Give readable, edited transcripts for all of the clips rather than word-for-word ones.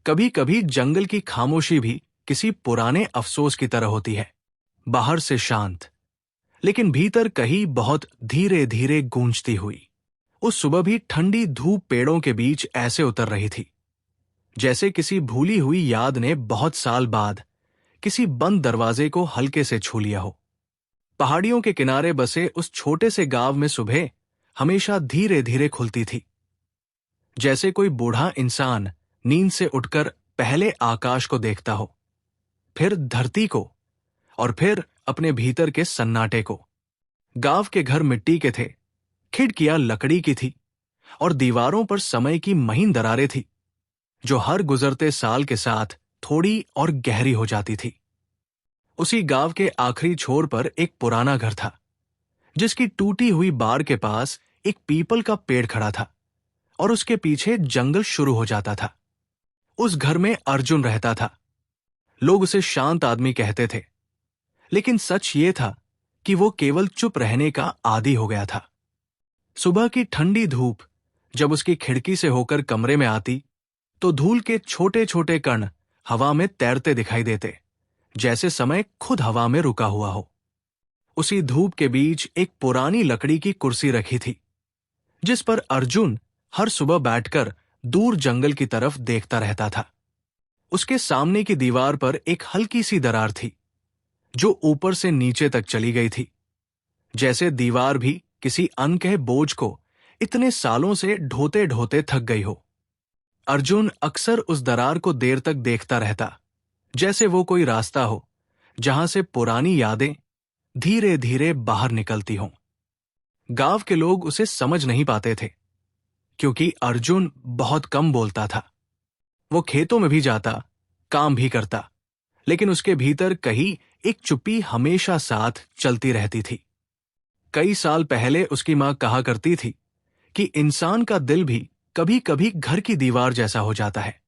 कभी कभी जंगल की खामोशी भी किसी पुराने अफसोस की तरह होती है। बाहर से शांत, लेकिन भीतर कहीं बहुत धीरे धीरे गूंजती हुई। उस सुबह भी ठंडी धूप पेड़ों के बीच ऐसे उतर रही थी जैसे किसी भूली हुई याद ने बहुत साल बाद किसी बंद दरवाजे को हल्के से छू लिया हो। पहाड़ियों के किनारे बसे उस छोटे से गांव में सुबह हमेशा धीरे धीरे खुलती थी, जैसे कोई बूढ़ा इंसान नींद से उठकर पहले आकाश को देखता हो, फिर धरती को, और फिर अपने भीतर के सन्नाटे को। गांव के घर मिट्टी के थे, खिड़कियां लकड़ी की थी और दीवारों पर समय की महीन दरारें थी जो हर गुजरते साल के साथ थोड़ी और गहरी हो जाती थी। उसी गांव के आखिरी छोर पर एक पुराना घर था जिसकी टूटी हुई बार के पास एक पीपल का पेड़ खड़ा था और उसके पीछे जंगल शुरू हो जाता था। उस घर में अर्जुन रहता था। लोग उसे शांत आदमी कहते थे, लेकिन सच ये था कि वो केवल चुप रहने का आदी हो गया था। सुबह की ठंडी धूप जब उसकी खिड़की से होकर कमरे में आती तो धूल के छोटे छोटे कण हवा में तैरते दिखाई देते, जैसे समय खुद हवा में रुका हुआ हो। उसी धूप के बीच एक पुरानी लकड़ी की कुर्सी रखी थी जिस पर अर्जुन हर सुबह बैठकर दूर जंगल की तरफ देखता रहता था। उसके सामने की दीवार पर एक हल्की सी दरार थी जो ऊपर से नीचे तक चली गई थी, जैसे दीवार भी किसी अनकहे बोझ को इतने सालों से ढोते ढोते थक गई हो। अर्जुन अक्सर उस दरार को देर तक देखता रहता, जैसे वो कोई रास्ता हो जहां से पुरानी यादें धीरे धीरे बाहर निकलती हों। गांव के लोग उसे समझ नहीं पाते थे क्योंकि अर्जुन बहुत कम बोलता था। वो खेतों में भी जाता, काम भी करता, लेकिन उसके भीतर कहीं एक चुप्पी हमेशा साथ चलती रहती थी। कई साल पहले उसकी मां कहा करती थी कि इंसान का दिल भी कभी कभी घर की दीवार जैसा हो जाता है,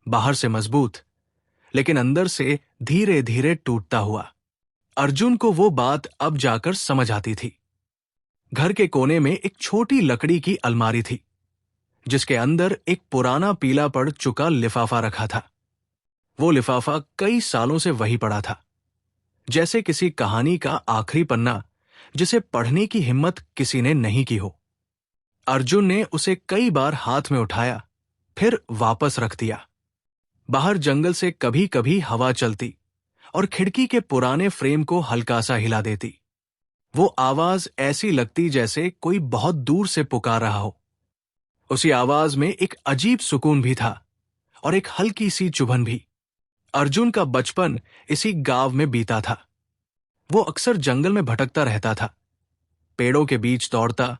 बाहर से मजबूत लेकिन अंदर से धीरे धीरे टूटता हुआ। अर्जुन को वो बात अब जाकर समझ आती थी। घर के कोने में एक छोटी लकड़ी की अलमारी थी जिसके अंदर एक पुराना पीला पड़ चुका लिफाफा रखा था। वो लिफाफा कई सालों से वही पड़ा था, जैसे किसी कहानी का आखिरी पन्ना जिसे पढ़ने की हिम्मत किसी ने नहीं की हो। अर्जुन ने उसे कई बार हाथ में उठाया, फिर वापस रख दिया। बाहर जंगल से कभी कभी हवा चलती और खिड़की के पुराने फ्रेम को हल्का सा हिला देती। वो आवाज ऐसी लगती जैसे कोई बहुत दूर से पुकार रहा हो। उसी आवाज में एक अजीब सुकून भी था और एक हल्की सी चुभन भी। अर्जुन का बचपन इसी गांव में बीता था। वो अक्सर जंगल में भटकता रहता था, पेड़ों के बीच दौड़ता,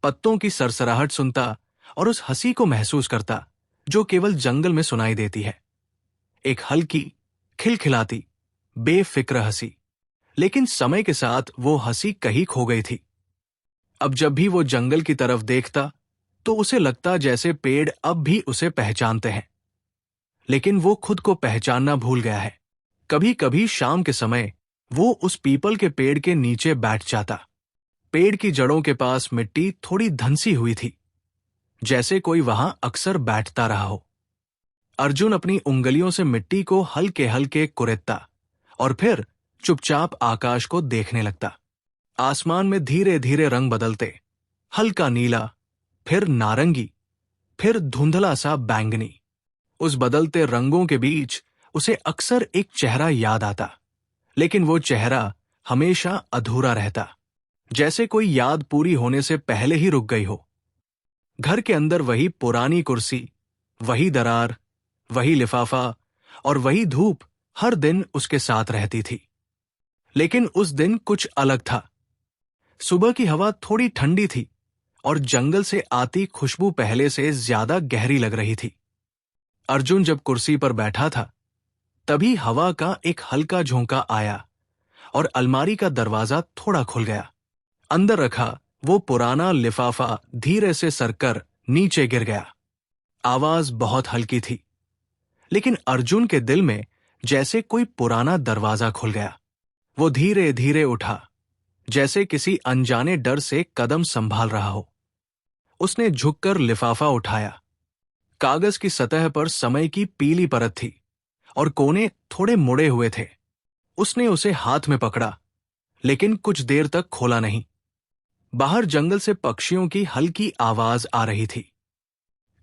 पत्तों की सरसराहट सुनता और उस हंसी को महसूस करता जो केवल जंगल में सुनाई देती है। एक हल्की, खिलखिलाती, बेफिक्र हंसी। लेकिन समय के साथ वो हंसी कहीं खो गई थी। अब जब भी वो जंगल की तरफ देखता तो उसे लगता जैसे पेड़ अब भी उसे पहचानते हैं, लेकिन वो खुद को पहचानना भूल गया है। कभी कभी शाम के समय वो उस पीपल के पेड़ के नीचे बैठ जाता। पेड़ की जड़ों के पास मिट्टी थोड़ी धंसी हुई थी, जैसे कोई वहां अक्सर बैठता रहा हो। अर्जुन अपनी उंगलियों से मिट्टी को हल्के हल्के कुरेदता और फिर चुपचाप आकाश को देखने लगता। आसमान में धीरे धीरे रंग बदलते, हल्का नीला, फिर नारंगी, फिर धुंधला सा बैंगनी। उस बदलते रंगों के बीच उसे अक्सर एक चेहरा याद आता, लेकिन वो चेहरा हमेशा अधूरा रहता, जैसे कोई याद पूरी होने से पहले ही रुक गई हो। घर के अंदर वही पुरानी कुर्सी, वही दरार, वही लिफाफा और वही धूप हर दिन उसके साथ रहती थी। लेकिन उस दिन कुछ अलग था। सुबह की हवा थोड़ी ठंडी थी और जंगल से आती खुशबू पहले से ज्यादा गहरी लग रही थी। अर्जुन जब कुर्सी पर बैठा था तभी हवा का एक हल्का झोंका आया और अलमारी का दरवाजा थोड़ा खुल गया। अंदर रखा वो पुराना लिफाफा धीरे से सरकर नीचे गिर गया। आवाज बहुत हल्की थी, लेकिन अर्जुन के दिल में जैसे कोई पुराना दरवाजा खुल गया। वो धीरे धीरे उठा, जैसे किसी अनजाने डर से कदम संभाल रहा हो। उसने झुककर लिफाफा उठाया, कागज की सतह पर समय की पीली परत थी और कोने थोड़े मुड़े हुए थे। उसने उसे हाथ में पकड़ा, लेकिन कुछ देर तक खोला नहीं। बाहर जंगल से पक्षियों की हल्की आवाज आ रही थी।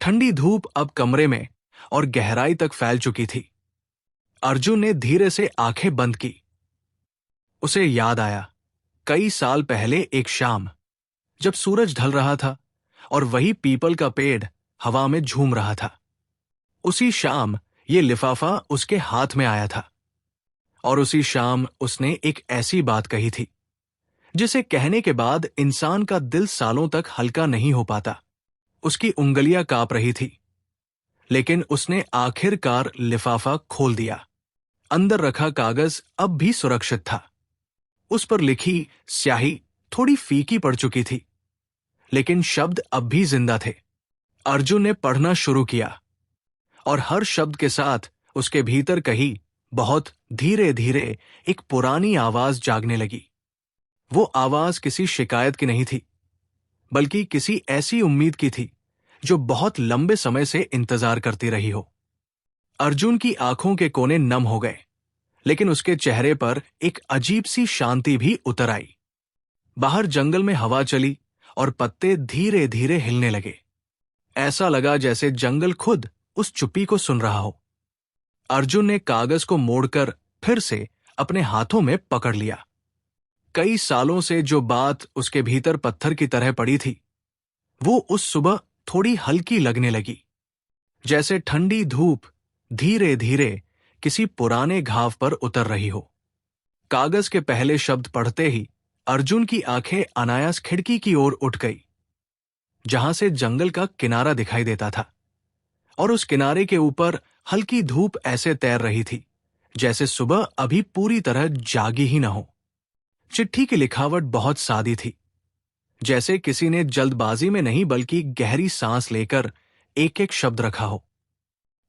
ठंडी धूप अब कमरे में और गहराई तक फैल चुकी थी। अर्जुन ने धीरे से आंखें बंद की। उसे याद आया, कई साल पहले एक शाम, जब सूरज ढल रहा था और वही पीपल का पेड़ हवा में झूम रहा था। उसी शाम ये लिफाफा उसके हाथ में आया था और उसी शाम उसने एक ऐसी बात कही थी जिसे कहने के बाद इंसान का दिल सालों तक हल्का नहीं हो पाता। उसकी उंगलियां कांप रही थी, लेकिन उसने आखिरकार लिफाफा खोल दिया। अंदर रखा कागज अब भी सुरक्षित था। उस पर लिखी स्याही थोड़ी फीकी पड़ चुकी थी, लेकिन शब्द अब भी जिंदा थे। अर्जुन ने पढ़ना शुरू किया और हर शब्द के साथ उसके भीतर कही बहुत धीरे धीरे एक पुरानी आवाज जागने लगी। वो आवाज किसी शिकायत की नहीं थी, बल्कि किसी ऐसी उम्मीद की थी जो बहुत लंबे समय से इंतजार करती रही हो। अर्जुन की आंखों के कोने नम हो गए, लेकिन उसके चेहरे पर एक अजीब सी शांति भी उतर आई। बाहर जंगल में हवा चली और पत्ते धीरे धीरे हिलने लगे। ऐसा लगा जैसे जंगल खुद उस चुप्पी को सुन रहा हो। अर्जुन ने कागज को मोड़कर फिर से अपने हाथों में पकड़ लिया। कई सालों से जो बात उसके भीतर पत्थर की तरह पड़ी थी, वो उस सुबह थोड़ी हल्की लगने लगी, जैसे ठंडी धूप धीरे धीरे किसी पुराने घाव पर उतर रही हो। कागज के पहले शब्द पढ़ते ही अर्जुन की आंखें अनायास खिड़की की ओर उठ गई, जहां से जंगल का किनारा दिखाई देता था, और उस किनारे के ऊपर हल्की धूप ऐसे तैर रही थी जैसे सुबह अभी पूरी तरह जागी ही न हो। चिट्ठी की लिखावट बहुत सादी थी, जैसे किसी ने जल्दबाजी में नहीं बल्कि गहरी सांस लेकर एक एक शब्द रखा हो।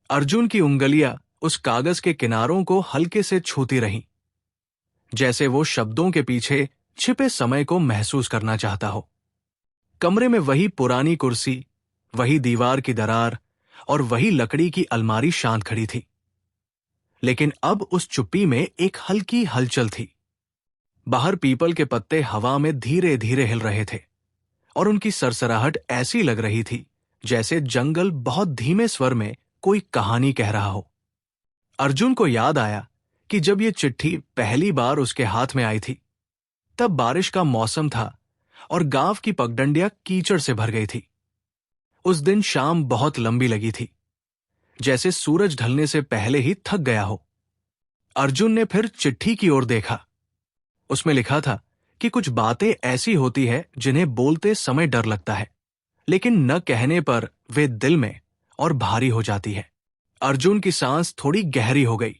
अर्जुन की उंगलियां उस कागज के किनारों को हल्के से छूती रहीं, जैसे वो शब्दों के पीछे छिपे समय को महसूस करना चाहता हो। कमरे में वही पुरानी कुर्सी, वही दीवार की दरार और वही लकड़ी की अलमारी शांत खड़ी थी, लेकिन अब उस चुप्पी में एक हल्की हलचल थी। बाहर पीपल के पत्ते हवा में धीरे धीरे हिल रहे थे और उनकी सरसराहट ऐसी लग रही थी जैसे जंगल बहुत धीमे स्वर में कोई कहानी कह रहा हो। अर्जुन को याद आया कि जब ये चिट्ठी पहली बार उसके हाथ में आई थी, तब बारिश का मौसम था और गांव की पगडंडियां कीचड़ से भर गई थी। उस दिन शाम बहुत लंबी लगी थी, जैसे सूरज ढलने से पहले ही थक गया हो। अर्जुन ने फिर चिट्ठी की ओर देखा। उसमें लिखा था कि कुछ बातें ऐसी होती है जिन्हें बोलते समय डर लगता है, लेकिन न कहने पर वे दिल में और भारी हो जाती है। अर्जुन की सांस थोड़ी गहरी हो गई।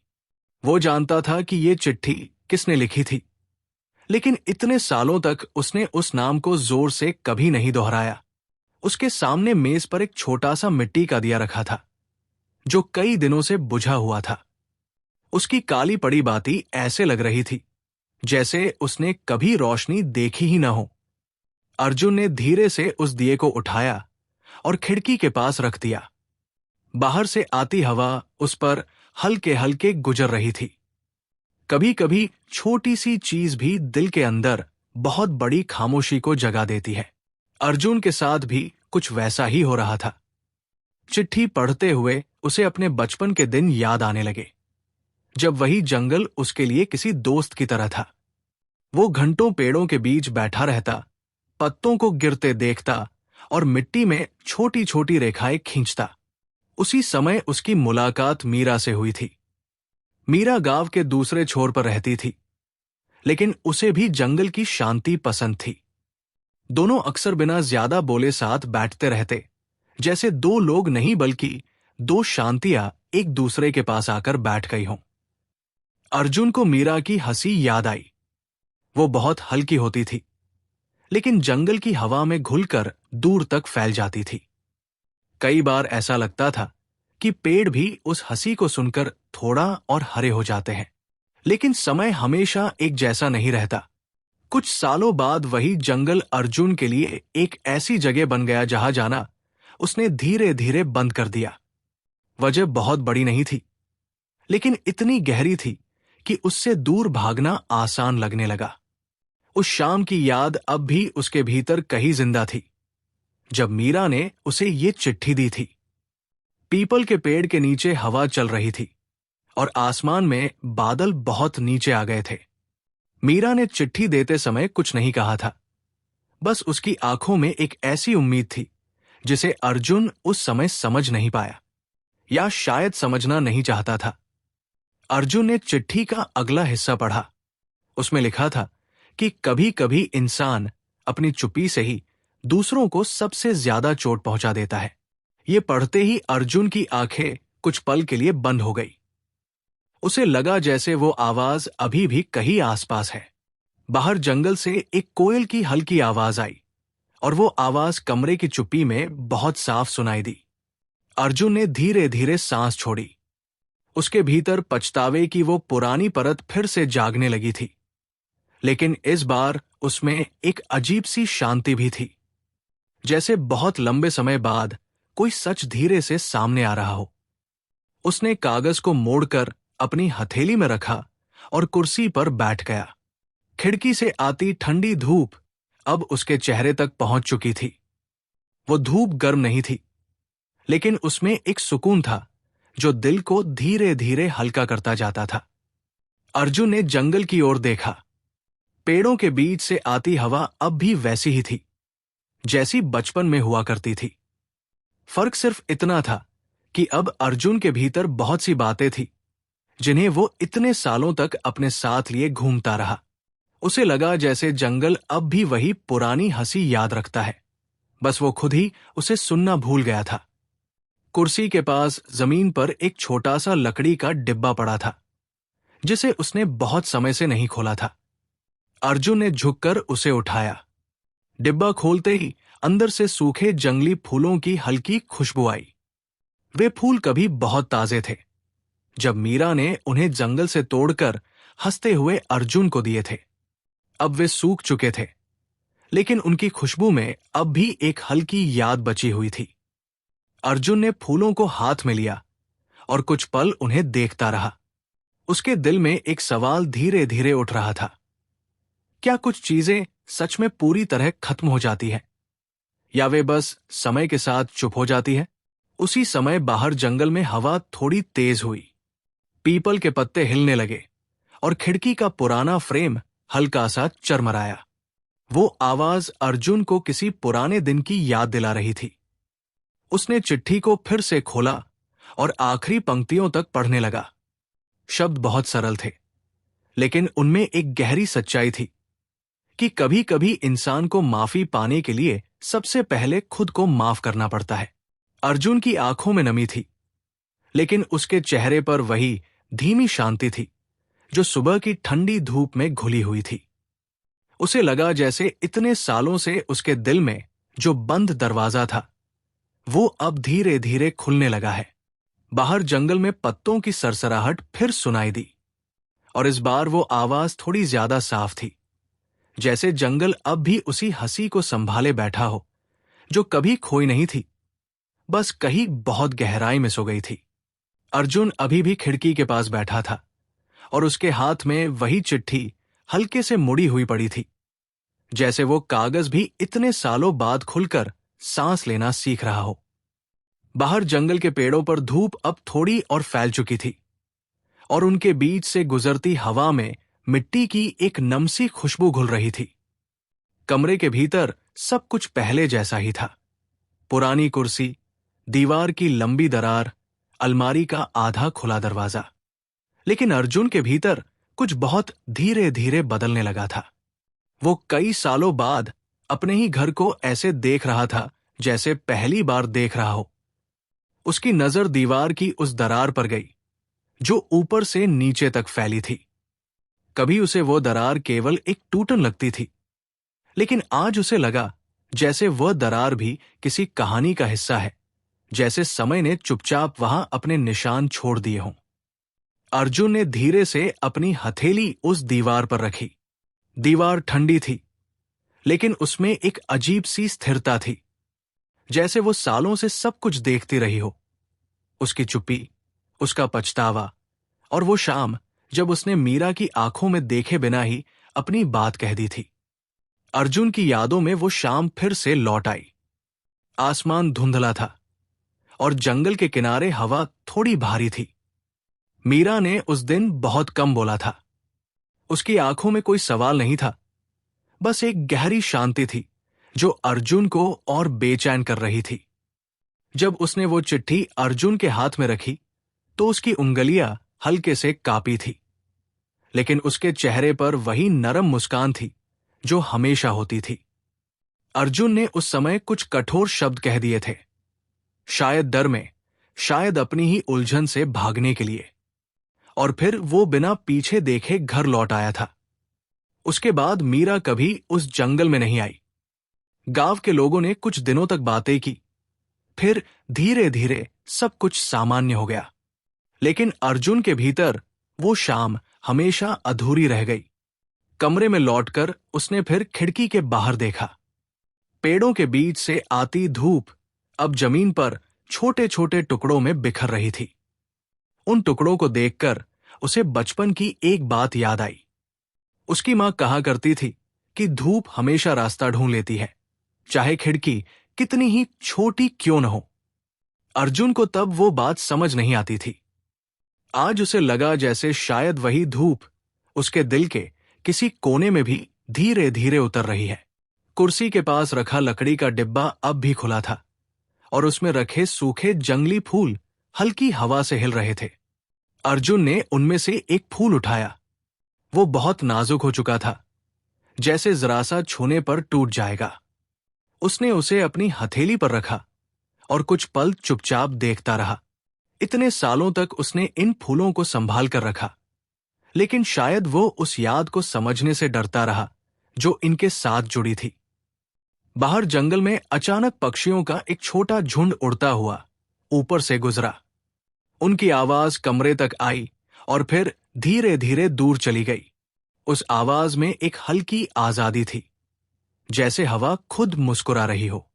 वो जानता था कि ये चिट्ठी किसने लिखी थी, लेकिन इतने सालों तक उसने उस नाम को जोर से कभी नहीं दोहराया। उसके सामने मेज पर एक छोटा सा मिट्टी का दिया रखा था, जो कई दिनों से बुझा हुआ था। उसकी काली पड़ी बाती ऐसे लग रही थी जैसे उसने कभी रोशनी देखी ही न हो। अर्जुन ने धीरे से उस दिए को उठाया और खिड़की के पास रख दिया। बाहर से आती हवा उस पर हल्के हल्के गुजर रही थी। कभी कभी छोटी सी चीज भी दिल के अंदर बहुत बड़ी खामोशी को जगा देती है। अर्जुन के साथ भी कुछ वैसा ही हो रहा था। चिट्ठी पढ़ते हुए उसे अपने बचपन के दिन याद आने लगे, जब वही जंगल उसके लिए किसी दोस्त की तरह था। वो घंटों पेड़ों के बीच बैठा रहता, पत्तों को गिरते देखता और मिट्टी में छोटी छोटी रेखाएं खींचता। उसी समय उसकी मुलाकात मीरा से हुई थी। मीरा गांव के दूसरे छोर पर रहती थी, लेकिन उसे भी जंगल की शांति पसंद थी। दोनों अक्सर बिना ज्यादा बोले साथ बैठते रहते, जैसे दो लोग नहीं बल्कि दो शांतियां एक दूसरे के पास आकर बैठ गई हों। अर्जुन को मीरा की हंसी याद आई। वो बहुत हल्की होती थी, लेकिन जंगल की हवा में घुलकर दूर तक फैल जाती थी। कई बार ऐसा लगता था कि पेड़ भी उस हंसी को सुनकर थोड़ा और हरे हो जाते हैं। लेकिन समय हमेशा एक जैसा नहीं रहता। कुछ सालों बाद वही जंगल अर्जुन के लिए एक ऐसी जगह बन गया जहां जाना उसने धीरे धीरे बंद कर दिया। वजह बहुत बड़ी नहीं थी, लेकिन इतनी गहरी थी कि उससे दूर भागना आसान लगने लगा। उस शाम की याद अब भी उसके भीतर कहीं जिंदा थी, जब मीरा ने उसे ये चिट्ठी दी थी। पीपल के पेड़ के नीचे हवा चल रही थी और आसमान में बादल बहुत नीचे आ गए थे। मीरा ने चिट्ठी देते समय कुछ नहीं कहा था, बस उसकी आंखों में एक ऐसी उम्मीद थी जिसे अर्जुन उस समय समझ नहीं पाया, या शायद समझना नहीं चाहता था। अर्जुन ने चिट्ठी का अगला हिस्सा पढ़ा। उसमें लिखा था कि कभी कभी इंसान अपनी चुप्पी से ही दूसरों को सबसे ज्यादा चोट पहुंचा देता है। ये पढ़ते ही अर्जुन की आंखें कुछ पल के लिए बंद हो गई। उसे लगा जैसे वो आवाज अभी भी कहीं आसपास है। बाहर जंगल से एक कोयल की हल्की आवाज आई और वो आवाज कमरे की चुप्पी में बहुत साफ सुनाई दी। अर्जुन ने धीरे धीरे सांस छोड़ी। उसके भीतर पछतावे की वो पुरानी परत फिर से जागने लगी थी, लेकिन इस बार उसमें एक अजीब सी शांति भी थी, जैसे बहुत लंबे समय बाद कोई सच धीरे से सामने आ रहा हो। उसने कागज को मोड़कर अपनी हथेली में रखा और कुर्सी पर बैठ गया। खिड़की से आती ठंडी धूप अब उसके चेहरे तक पहुंच चुकी थी। वो धूप गर्म नहीं थी, लेकिन उसमें एक सुकून था जो दिल को धीरे धीरे हल्का करता जाता था। अर्जुन ने जंगल की ओर देखा। पेड़ों के बीच से आती हवा अब भी वैसी ही थी जैसी बचपन में हुआ करती थी। फर्क सिर्फ इतना था कि अब अर्जुन के भीतर बहुत सी बातें थी जिन्हें वो इतने सालों तक अपने साथ लिए घूमता रहा। उसे लगा जैसे जंगल अब भी वही पुरानी हंसी याद रखता है, बस वो खुद ही उसे सुनना भूल गया था। कुर्सी के पास जमीन पर एक छोटा सा लकड़ी का डिब्बा पड़ा था, जिसे उसने बहुत समय से नहीं खोला था। अर्जुन ने झुककर उसे उठाया। डिब्बा खोलते ही अंदर से सूखे जंगली फूलों की हल्की खुशबू आई। वे फूल कभी बहुत ताजे थे, जब मीरा ने उन्हें जंगल से तोड़कर हंसते हुए अर्जुन को दिए थे। अब वे सूख चुके थे, लेकिन उनकी खुशबू में अब भी एक हल्की याद बची हुई थी। अर्जुन ने फूलों को हाथ में लिया और कुछ पल उन्हें देखता रहा। उसके दिल में एक सवाल धीरे धीरे उठ रहा था। क्या कुछ चीजें सच में पूरी तरह खत्म हो जाती हैं, या वे बस समय के साथ चुप हो जाती है? उसी समय बाहर जंगल में हवा थोड़ी तेज हुई। पीपल के पत्ते हिलने लगे और खिड़की का पुराना फ्रेम हल्का सा चरमराया। वो आवाज अर्जुन को किसी पुराने दिन की याद दिला रही थी। उसने चिट्ठी को फिर से खोला और आखिरी पंक्तियों तक पढ़ने लगा। शब्द बहुत सरल थे, लेकिन उनमें एक गहरी सच्चाई थी कि कभी कभी इंसान को माफी पाने के लिए सबसे पहले खुद को माफ करना पड़ता है। अर्जुन की आंखों में नमी थी, लेकिन उसके चेहरे पर वही धीमी शांति थी जो सुबह की ठंडी धूप में घुली हुई थी। उसे लगा जैसे इतने सालों से उसके दिल में जो बंद दरवाजा था, वो अब धीरे धीरे खुलने लगा है। बाहर जंगल में पत्तों की सरसराहट फिर सुनाई दी, और इस बार वो आवाज थोड़ी ज्यादा साफ थी, जैसे जंगल अब भी उसी हंसी को संभाले बैठा हो जो कभी खोई नहीं थी, बस कहीं बहुत गहराई में सो गई थी। अर्जुन अभी भी खिड़की के पास बैठा था और उसके हाथ में वही चिट्ठी हल्के से मुड़ी हुई पड़ी थी, जैसे वो कागज भी इतने सालों बाद खुलकर सांस लेना सीख रहा हो। बाहर जंगल के पेड़ों पर धूप अब थोड़ी और फैल चुकी थी, और उनके बीच से गुजरती हवा में मिट्टी की एक नमसी खुशबू घुल रही थी। कमरे के भीतर सब कुछ पहले जैसा ही था। पुरानी कुर्सी, दीवार की लंबी दरार, अलमारी का आधा खुला दरवाजा। लेकिन अर्जुन के भीतर कुछ बहुत धीरे धीरे बदलने लगा था। वो कई सालों बाद अपने ही घर को ऐसे देख रहा था जैसे पहली बार देख रहा हो। उसकी नजर दीवार की उस दरार पर गई जो ऊपर से नीचे तक फैली थी। कभी उसे वो दरार केवल एक टूटन लगती थी, लेकिन आज उसे लगा जैसे वह दरार भी किसी कहानी का हिस्सा है, जैसे समय ने चुपचाप वहां अपने निशान छोड़ दिए हों। अर्जुन ने धीरे से अपनी हथेली उस दीवार पर रखी। दीवार ठंडी थी, लेकिन उसमें एक अजीब सी स्थिरता थी, जैसे वो सालों से सब कुछ देखती रही हो। उसकी चुप्पी, उसका पछतावा और वो शाम जब उसने मीरा की आंखों में देखे बिना ही अपनी बात कह दी थी। अर्जुन की यादों में वो शाम फिर से लौट आई। आसमान धुंधला था और जंगल के किनारे हवा थोड़ी भारी थी। मीरा ने उस दिन बहुत कम बोला था। उसकी आंखों में कोई सवाल नहीं था, बस एक गहरी शांति थी जो अर्जुन को और बेचैन कर रही थी। जब उसने वो चिट्ठी अर्जुन के हाथ में रखी तो उसकी उंगलियां हल्के से कांपी थी, लेकिन उसके चेहरे पर वही नरम मुस्कान थी जो हमेशा होती थी। अर्जुन ने उस समय कुछ कठोर शब्द कह दिए थे, शायद डर में, शायद अपनी ही उलझन से भागने के लिए, और फिर वो बिना पीछे देखे घर लौट आया था। उसके बाद मीरा कभी उस जंगल में नहीं आई। गांव के लोगों ने कुछ दिनों तक बातें की, फिर धीरे धीरे सब कुछ सामान्य हो गया। लेकिन अर्जुन के भीतर वो शाम हमेशा अधूरी रह गई। कमरे में लौटकर उसने फिर खिड़की के बाहर देखा। पेड़ों के बीच से आती धूप अब जमीन पर छोटे छोटे टुकड़ों में बिखर रही थी। उन टुकड़ों को देखकर उसे बचपन की एक बात याद आई। उसकी मां कहा करती थी कि धूप हमेशा रास्ता ढूंढ लेती है, चाहे खिड़की कितनी ही छोटी क्यों न हो। अर्जुन को तब वो बात समझ नहीं आती थी। आज उसे लगा जैसे शायद वही धूप उसके दिल के किसी कोने में भी धीरे धीरे उतर रही है। कुर्सी के पास रखा लकड़ी का डिब्बा अब भी खुला था और उसमें रखे सूखे जंगली फूल हल्की हवा से हिल रहे थे। अर्जुन ने उनमें से एक फूल उठाया। वो बहुत नाजुक हो चुका था, जैसे जरा सा छूने पर टूट जाएगा। उसने उसे अपनी हथेली पर रखा और कुछ पल चुपचाप देखता रहा। इतने सालों तक उसने इन फूलों को संभाल कर रखा, लेकिन शायद वो उस याद को समझने से डरता रहा जो इनके साथ जुड़ी थी। बाहर जंगल में अचानक पक्षियों का एक छोटा झुंड उड़ता हुआ ऊपर से गुजरा। उनकी आवाज कमरे तक आई और फिर धीरे धीरे दूर चली गई। उस आवाज में एक हल्की आजादी थी, जैसे हवा खुद मुस्कुरा रही हो।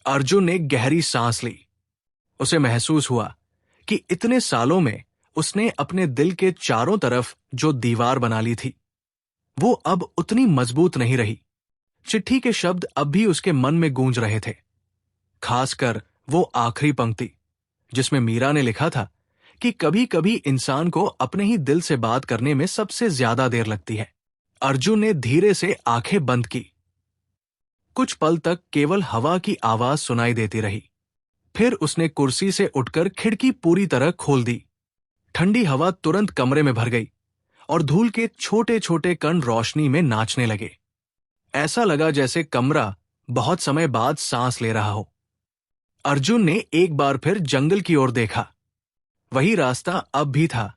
अर्जुन ने गहरी सांस ली। उसे महसूस हुआ कि इतने सालों में उसने अपने दिल के चारों तरफ जो दीवार बना ली थी, वो अब उतनी मजबूत नहीं रही। चिट्ठी के शब्द अब भी उसके मन में गूंज रहे थे, खासकर वो आखिरी पंक्ति जिसमें मीरा ने लिखा था कि कभी कभी इंसान को अपने ही दिल से बात करने में सबसे ज्यादा देर लगती है। अर्जुन ने धीरे से आंखें बंद की। कुछ पल तक केवल हवा की आवाज सुनाई देती रही। फिर उसने कुर्सी से उठकर खिड़की पूरी तरह खोल दी। ठंडी हवा तुरंत कमरे में भर गई और धूल के छोटे छोटे कण रोशनी में नाचने लगे। ऐसा लगा जैसे कमरा बहुत समय बाद सांस ले रहा हो। अर्जुन ने एक बार फिर जंगल की ओर देखा। वही रास्ता अब भी था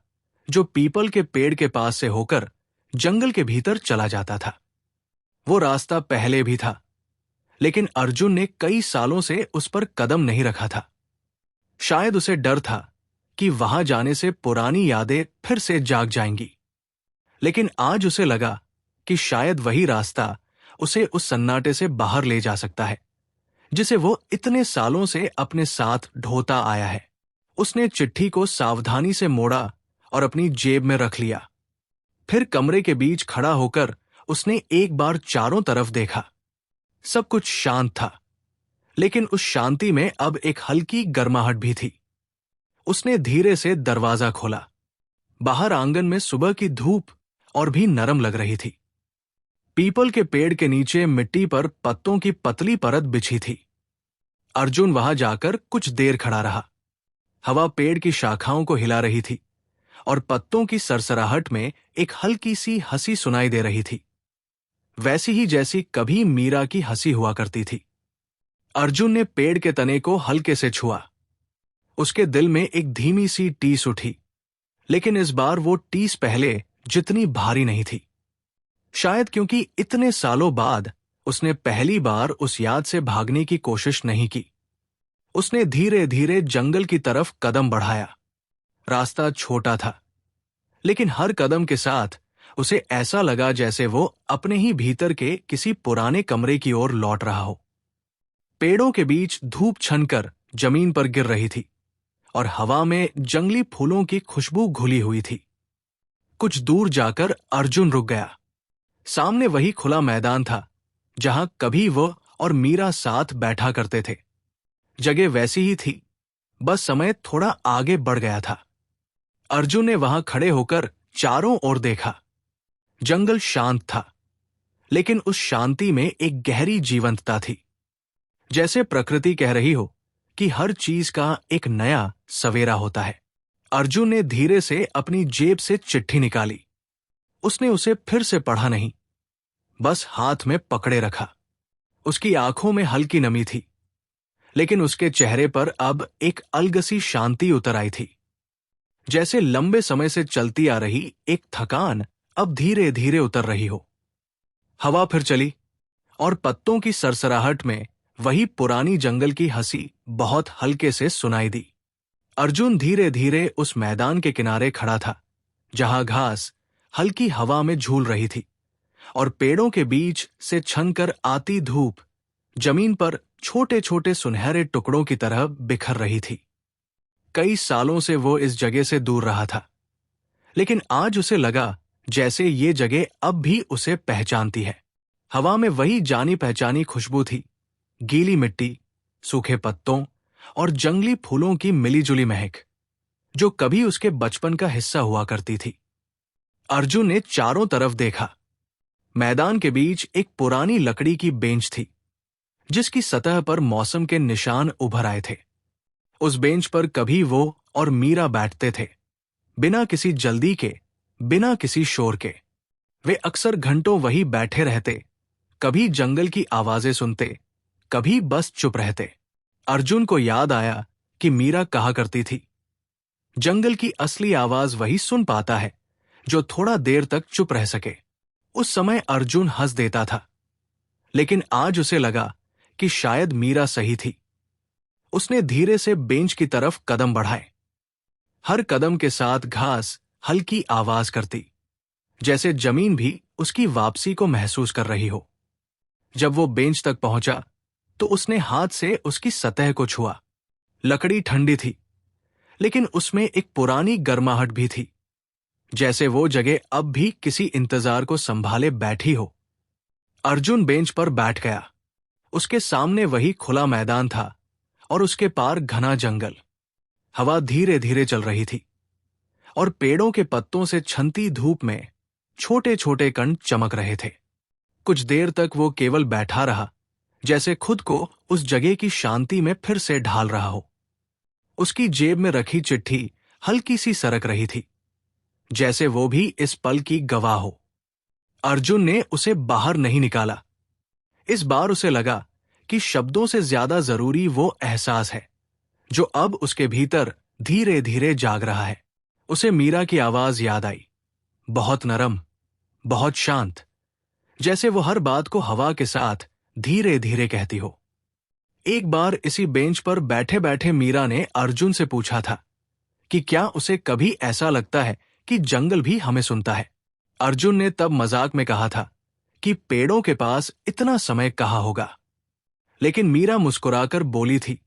जो पीपल के पेड़ के पास से होकर जंगल के भीतर चला जाता था। वो रास्ता पहले भी था, लेकिन अर्जुन ने कई सालों से उस पर कदम नहीं रखा था। शायद उसे डर था कि वहां जाने से पुरानी यादें फिर से जाग जाएंगी। लेकिन आज उसे लगा कि शायद वही रास्ता उसे उस सन्नाटे से बाहर ले जा सकता है जिसे वो इतने सालों से अपने साथ ढोता आया है। उसने चिट्ठी को सावधानी से मोड़ा और अपनी जेब में रख लिया। फिर कमरे के बीच खड़ा होकर उसने एक बार चारों तरफ देखा। सब कुछ शांत था, लेकिन उस शांति में अब एक हल्की गर्माहट भी थी। उसने धीरे से दरवाजा खोला। बाहर आंगन में सुबह की धूप और भी नरम लग रही थी। पीपल के पेड़ के नीचे मिट्टी पर पत्तों की पतली परत बिछी थी। अर्जुन वहां जाकर कुछ देर खड़ा रहा। हवा पेड़ की शाखाओं को हिला रही थी और पत्तों की सरसराहट में एक हल्की सी हंसी सुनाई दे रही थी, वैसी ही जैसी कभी मीरा की हंसी हुआ करती थी। अर्जुन ने पेड़ के तने को हल्के से छुआ। उसके दिल में एक धीमी सी टीस उठी, लेकिन इस बार वो टीस पहले जितनी भारी नहीं थी। शायद क्योंकि इतने सालों बाद उसने पहली बार उस याद से भागने की कोशिश नहीं की। उसने धीरे धीरे जंगल की तरफ कदम बढ़ाया। रास्ता छोटा था, लेकिन हर कदम के साथ उसे ऐसा लगा जैसे वो अपने ही भीतर के किसी पुराने कमरे की ओर लौट रहा हो। पेड़ों के बीच धूप छनकर जमीन पर गिर रही थी और हवा में जंगली फूलों की खुशबू घुली हुई थी। कुछ दूर जाकर अर्जुन रुक गया। सामने वही खुला मैदान था जहां कभी वो और मीरा साथ बैठा करते थे। जगह वैसी ही थी, बस समय थोड़ा आगे बढ़ गया था। अर्जुन ने वहां खड़े होकर चारों ओर देखा। जंगल शांत था, लेकिन उस शांति में एक गहरी जीवंतता थी, जैसे प्रकृति कह रही हो कि हर चीज का एक नया सवेरा होता है। अर्जुन ने धीरे से अपनी जेब से चिट्ठी निकाली। उसने उसे फिर से पढ़ा नहीं, बस हाथ में पकड़े रखा। उसकी आंखों में हल्की नमी थी, लेकिन उसके चेहरे पर अब एक अलगसी शांति उतर आई थी, जैसे लंबे समय से चलती आ रही एक थकान अब धीरे धीरे उतर रही हो। हवा फिर चली और पत्तों की सरसराहट में वही पुरानी जंगल की हंसी बहुत हल्के से सुनाई दी। अर्जुन धीरे धीरे उस मैदान के किनारे खड़ा था जहां घास हल्की हवा में झूल रही थी और पेड़ों के बीच से छनकर आती धूप जमीन पर छोटे छोटे सुनहरे टुकड़ों की तरह बिखर रही थी। कई सालों से वो इस जगह से दूर रहा था, लेकिन आज उसे लगा जैसे ये जगह अब भी उसे पहचानती है। हवा में वही जानी पहचानी खुशबू थी, गीली मिट्टी, सूखे पत्तों और जंगली फूलों की मिलीजुली महक, जो कभी उसके बचपन का हिस्सा हुआ करती थी। अर्जुन ने चारों तरफ देखा। मैदान के बीच एक पुरानी लकड़ी की बेंच थी, जिसकी सतह पर मौसम के निशान उभर आए थे। उस बेंच पर कभी वो और मीरा बैठते थे, बिना किसी जल्दी के, बिना किसी शोर के। वे अक्सर घंटों वही बैठे रहते, कभी जंगल की आवाजें सुनते, कभी बस चुप रहते। अर्जुन को याद आया कि मीरा कहा करती थी, जंगल की असली आवाज वही सुन पाता है जो थोड़ा देर तक चुप रह सके। उस समय अर्जुन हंस देता था, लेकिन आज उसे लगा कि शायद मीरा सही थी। उसने धीरे से बेंच की तरफ कदम बढ़ाए। हर कदम के साथ घास हल्की आवाज करती, जैसे जमीन भी उसकी वापसी को महसूस कर रही हो। जब वो बेंच तक पहुंचा तो उसने हाथ से उसकी सतह को छुआ। लकड़ी ठंडी थी, लेकिन उसमें एक पुरानी गर्माहट भी थी, जैसे वो जगह अब भी किसी इंतजार को संभाले बैठी हो। अर्जुन बेंच पर बैठ गया। उसके सामने वही खुला मैदान था और उसके पार घना जंगल। हवा धीरे धीरे चल रही थी और पेड़ों के पत्तों से छनती धूप में छोटे छोटे कण चमक रहे थे। कुछ देर तक वो केवल बैठा रहा, जैसे खुद को उस जगह की शांति में फिर से ढाल रहा हो। उसकी जेब में रखी चिट्ठी हल्की सी सरक रही थी, जैसे वो भी इस पल की गवाह हो। अर्जुन ने उसे बाहर नहीं निकाला। इस बार उसे लगा कि शब्दों से ज्यादा जरूरी वो एहसास है जो अब उसके भीतर धीरे धीरे जाग रहा है। उसे मीरा की आवाज याद आई, बहुत नरम, बहुत शांत, जैसे वो हर बात को हवा के साथ धीरे धीरे कहती हो। एक बार इसी बेंच पर बैठे बैठे मीरा ने अर्जुन से पूछा था कि क्या उसे कभी ऐसा लगता है कि जंगल भी हमें सुनता है। अर्जुन ने तब मजाक में कहा था कि पेड़ों के पास इतना समय कहाँ होगा, लेकिन मीरा मुस्कुराकर बोली थी,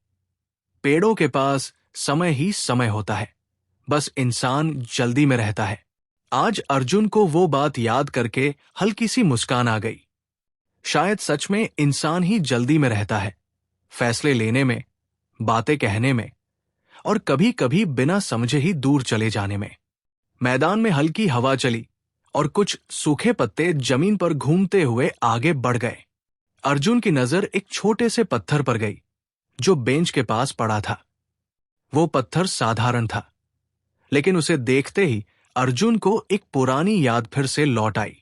पेड़ों के पास समय ही समय होता है, बस इंसान जल्दी में रहता है। आज अर्जुन को वो बात याद करके हल्की सी मुस्कान आ गई। शायद सच में इंसान ही जल्दी में रहता है, फैसले लेने में, बातें कहने में और कभी कभी बिना समझे ही दूर चले जाने में। मैदान में हल्की हवा चली और कुछ सूखे पत्ते जमीन पर घूमते हुए आगे बढ़ गए। अर्जुन की नजर एक छोटे से पत्थर पर गई जो बेंच के पास पड़ा था। वो पत्थर साधारण था, लेकिन उसे देखते ही अर्जुन को एक पुरानी याद फिर से लौट आई।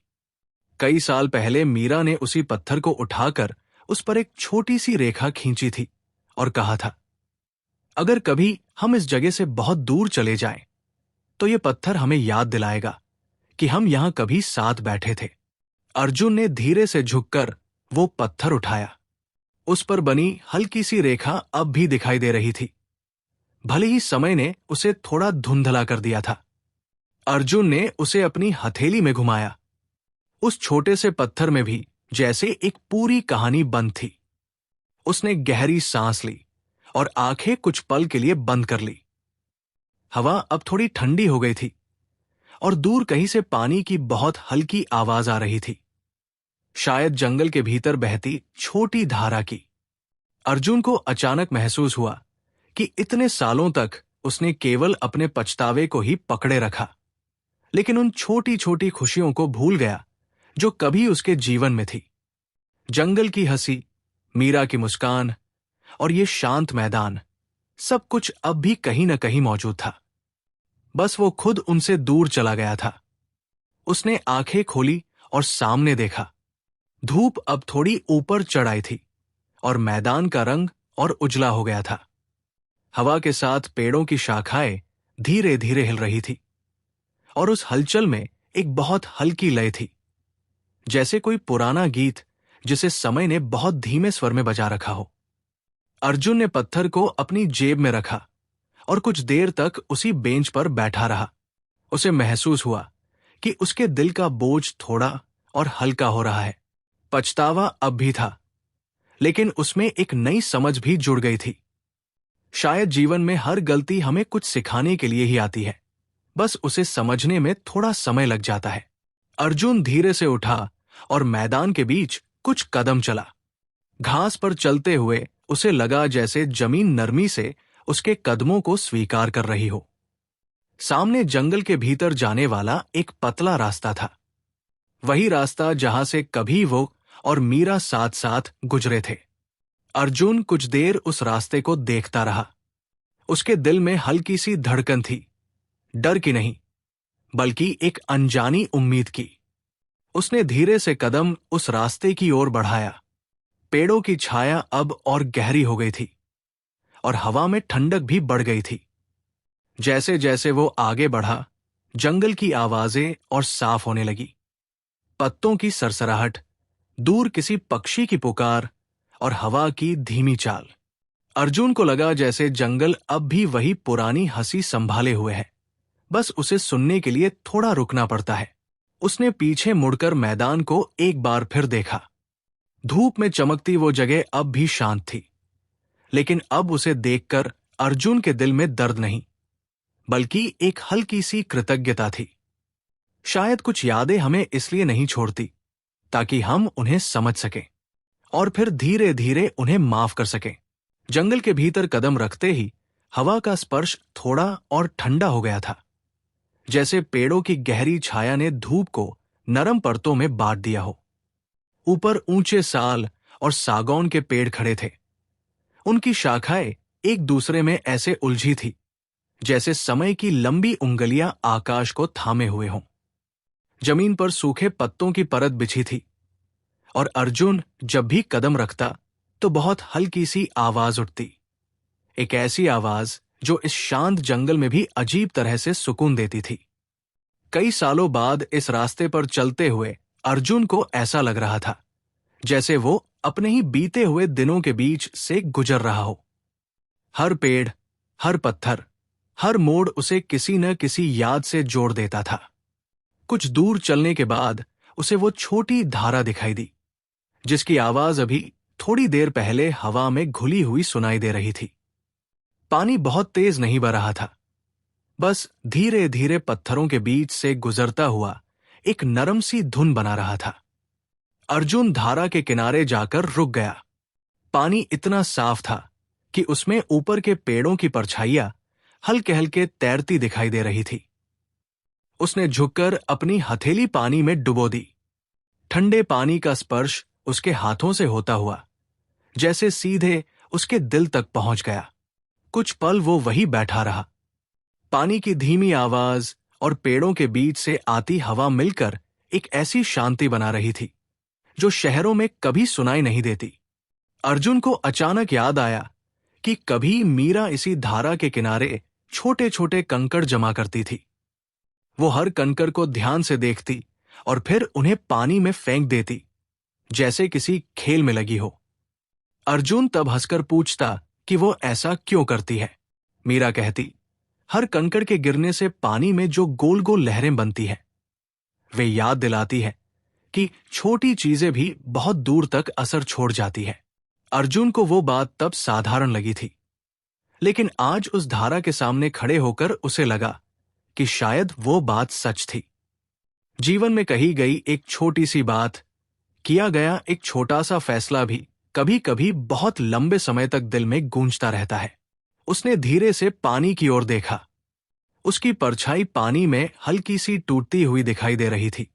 कई साल पहले मीरा ने उसी पत्थर को उठाकर उस पर एक छोटी सी रेखा खींची थी और कहा था, अगर कभी हम इस जगह से बहुत दूर चले जाएं, तो ये पत्थर हमें याद दिलाएगा कि हम यहां कभी साथ बैठे थे। अर्जुन ने धीरे से झुककर वो पत्थर उठाया। उस पर बनी हल्की सी रेखा अब भी दिखाई दे रही थी, भले ही समय ने उसे थोड़ा धुंधला कर दिया था। अर्जुन ने उसे अपनी हथेली में घुमाया। उस छोटे से पत्थर में भी जैसे एक पूरी कहानी बंद थी। उसने गहरी सांस ली और आंखें कुछ पल के लिए बंद कर ली। हवा अब थोड़ी ठंडी हो गई थी और दूर कहीं से पानी की बहुत हल्की आवाज आ रही थी, शायद जंगल के भीतर बहती छोटी धारा की। अर्जुन को अचानक महसूस हुआ कि इतने सालों तक उसने केवल अपने पछतावे को ही पकड़े रखा, लेकिन उन छोटी छोटी खुशियों को भूल गया जो कभी उसके जीवन में थी। जंगल की हंसी, मीरा की मुस्कान और ये शांत मैदान, सब कुछ अब भी कहीं न कहीं मौजूद था। बस वो खुद उनसे दूर चला गया था। उसने आंखें खोली और सामने देखा। धूप अब थोड़ी ऊपर चढ़ आई थी और मैदान का रंग और उजला हो गया था। हवा के साथ पेड़ों की शाखाएं धीरे धीरे हिल रही थी और उस हलचल में एक बहुत हल्की लय थी, जैसे कोई पुराना गीत जिसे समय ने बहुत धीमे स्वर में बजा रखा हो। अर्जुन ने पत्थर को अपनी जेब में रखा और कुछ देर तक उसी बेंच पर बैठा रहा। उसे महसूस हुआ कि उसके दिल का बोझ थोड़ा और हल्का हो रहा है। पछतावा अब भी था, लेकिन उसमें एक नई समझ भी जुड़ गई थी। शायद जीवन में हर गलती हमें कुछ सिखाने के लिए ही आती है, बस उसे समझने में थोड़ा समय लग जाता है। अर्जुन धीरे से उठा और मैदान के बीच कुछ कदम चला। घास पर चलते हुए उसे लगा जैसे जमीन नरमी से उसके कदमों को स्वीकार कर रही हो। सामने जंगल के भीतर जाने वाला एक पतला रास्ता था, वही रास्ता जहां से कभी वो और मीरा साथ साथ गुजरे थे। अर्जुन कुछ देर उस रास्ते को देखता रहा। उसके दिल में हल्की सी धड़कन थी, डर की नहीं, बल्कि एक अनजानी उम्मीद की। उसने धीरे से कदम उस रास्ते की ओर बढ़ाया। पेड़ों की छाया अब और गहरी हो गई थी और हवा में ठंडक भी बढ़ गई थी। जैसे जैसे वो आगे बढ़ा, जंगल की आवाजें और साफ होने लगी। पत्तों की सरसराहट, दूर किसी पक्षी की पुकार और हवा की धीमी चाल। अर्जुन को लगा जैसे जंगल अब भी वही पुरानी हंसी संभाले हुए है, बस उसे सुनने के लिए थोड़ा रुकना पड़ता है। उसने पीछे मुड़कर मैदान को एक बार फिर देखा। धूप में चमकती वो जगह अब भी शांत थी, लेकिन अब उसे देखकर अर्जुन के दिल में दर्द नहीं, बल्कि एक हल्की सी कृतज्ञता थी। शायद कुछ यादें हमें इसलिए नहीं छोड़ती ताकि हम उन्हें समझ सकें और फिर धीरे धीरे उन्हें माफ कर सकें। जंगल के भीतर कदम रखते ही हवा का स्पर्श थोड़ा और ठंडा हो गया था, जैसे पेड़ों की गहरी छाया ने धूप को नरम परतों में बांट दिया हो। ऊपर ऊंचे साल और सागौन के पेड़ खड़े थे। उनकी शाखाएं एक दूसरे में ऐसे उलझी थी जैसे समय की लंबी उंगलियां आकाश को थामे हुए हों। जमीन पर सूखे पत्तों की परत बिछी थी और अर्जुन जब भी कदम रखता तो बहुत हल्की सी आवाज उठती, एक ऐसी आवाज जो इस शांत जंगल में भी अजीब तरह से सुकून देती थी। कई सालों बाद इस रास्ते पर चलते हुए अर्जुन को ऐसा लग रहा था जैसे वो अपने ही बीते हुए दिनों के बीच से गुजर रहा हो। हर पेड़, हर पत्थर, हर मोड़ उसे किसी न किसी याद से जोड़ देता था। कुछ दूर चलने के बाद उसे वो छोटी धारा दिखाई दी, जिसकी आवाज अभी थोड़ी देर पहले हवा में घुली हुई सुनाई दे रही थी। पानी बहुत तेज नहीं बह रहा था, बस धीरे धीरे पत्थरों के बीच से गुजरता हुआ एक नरम सी धुन बना रहा था। अर्जुन धारा के किनारे जाकर रुक गया। पानी इतना साफ था कि उसमें ऊपर के पेड़ों की परछाइयां हल्के हल्के तैरती दिखाई दे रही थी। उसने झुककर अपनी हथेली पानी में डुबो दी। ठंडे पानी का स्पर्श उसके हाथों से होता हुआ जैसे सीधे उसके दिल तक पहुंच गया। कुछ पल वो वही बैठा रहा। पानी की धीमी आवाज और पेड़ों के बीच से आती हवा मिलकर एक ऐसी शांति बना रही थी जो शहरों में कभी सुनाई नहीं देती। अर्जुन को अचानक याद आया कि कभी मीरा इसी धारा के किनारे छोटे छोटे कंकड़ जमा करती थी। वो हर कंकड़ को ध्यान से देखती और फिर उन्हें पानी में फेंक देती, जैसे किसी खेल में लगी हो। अर्जुन तब हंसकर पूछता कि वो ऐसा क्यों करती है। मीरा कहती, हर कंकड़ के गिरने से पानी में जो गोल गोल लहरें बनती हैं, वे याद दिलाती है कि छोटी चीजें भी बहुत दूर तक असर छोड़ जाती है। अर्जुन को वो बात तब साधारण लगी थी, लेकिन आज उस धारा के सामने खड़े होकर उसे लगा कि शायद वो बात सच थी। जीवन में कही गई एक छोटी सी बात, किया गया एक छोटा सा फैसला भी कभी कभी बहुत लंबे समय तक दिल में गूंजता रहता है। उसने धीरे से पानी की ओर देखा। उसकी परछाई पानी में हल्की सी टूटती हुई दिखाई दे रही थी,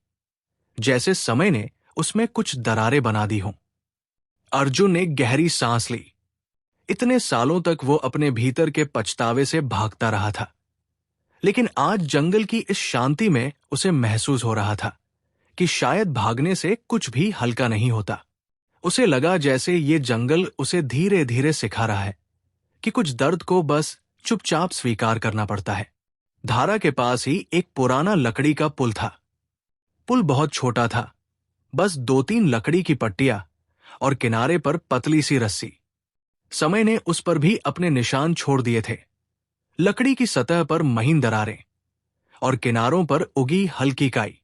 जैसे समय ने उसमें कुछ दरारें बना दी हों। अर्जुन ने गहरी सांस ली। इतने सालों तक वो अपने भीतर के पछतावे से भागता रहा था, लेकिन आज जंगल की इस शांति में उसे महसूस हो रहा था कि शायद भागने से कुछ भी हल्का नहीं होता। उसे लगा जैसे ये जंगल उसे धीरे धीरे सिखा रहा है कि कुछ दर्द को बस चुपचाप स्वीकार करना पड़ता है। धारा के पास ही एक पुराना लकड़ी का पुल था। पुल बहुत छोटा था, बस 2-3 लकड़ी की पट्टियां और किनारे पर पतली सी रस्सी। समय ने उस पर भी अपने निशान छोड़ दिए थे। लकड़ी की सतह पर महीन दरारें और किनारों पर उगी हल्की काई।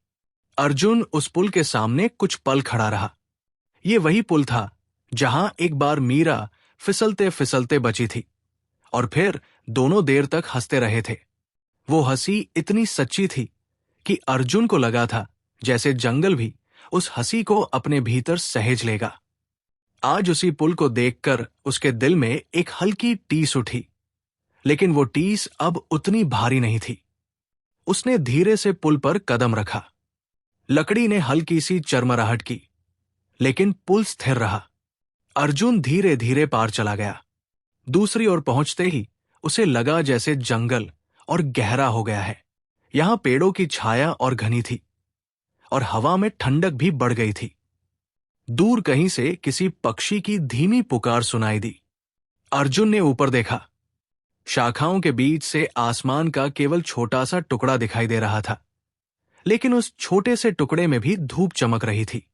अर्जुन उस पुल के सामने कुछ पल खड़ा रहा। ये वही पुल था जहां एक बार मीरा फिसलते फिसलते बची थी, और फिर दोनों देर तक हंसते रहे थे। वो हंसी इतनी सच्ची थी कि अर्जुन को लगा था जैसे जंगल भी उस हंसी को अपने भीतर सहेज लेगा। आज उसी पुल को देखकर उसके दिल में एक हल्की टीस उठी, लेकिन वो टीस अब उतनी भारी नहीं थी। उसने धीरे से पुल पर कदम रखा। लकड़ी ने हल्की सी चरमराहट की, लेकिन पुल स्थिर रहा। अर्जुन धीरे धीरे पार चला गया। दूसरी ओर पहुंचते ही उसे लगा जैसे जंगल और गहरा हो गया है। यहां पेड़ों की छाया और घनी थी, और हवा में ठंडक भी बढ़ गई थी। दूर कहीं से किसी पक्षी की धीमी पुकार सुनाई दी। अर्जुन ने ऊपर देखा। शाखाओं के बीच से आसमान का केवल छोटा सा टुकड़ा दिखाई दे रहा था, लेकिन उस छोटे से टुकड़े में भी धूप चमक रही थी।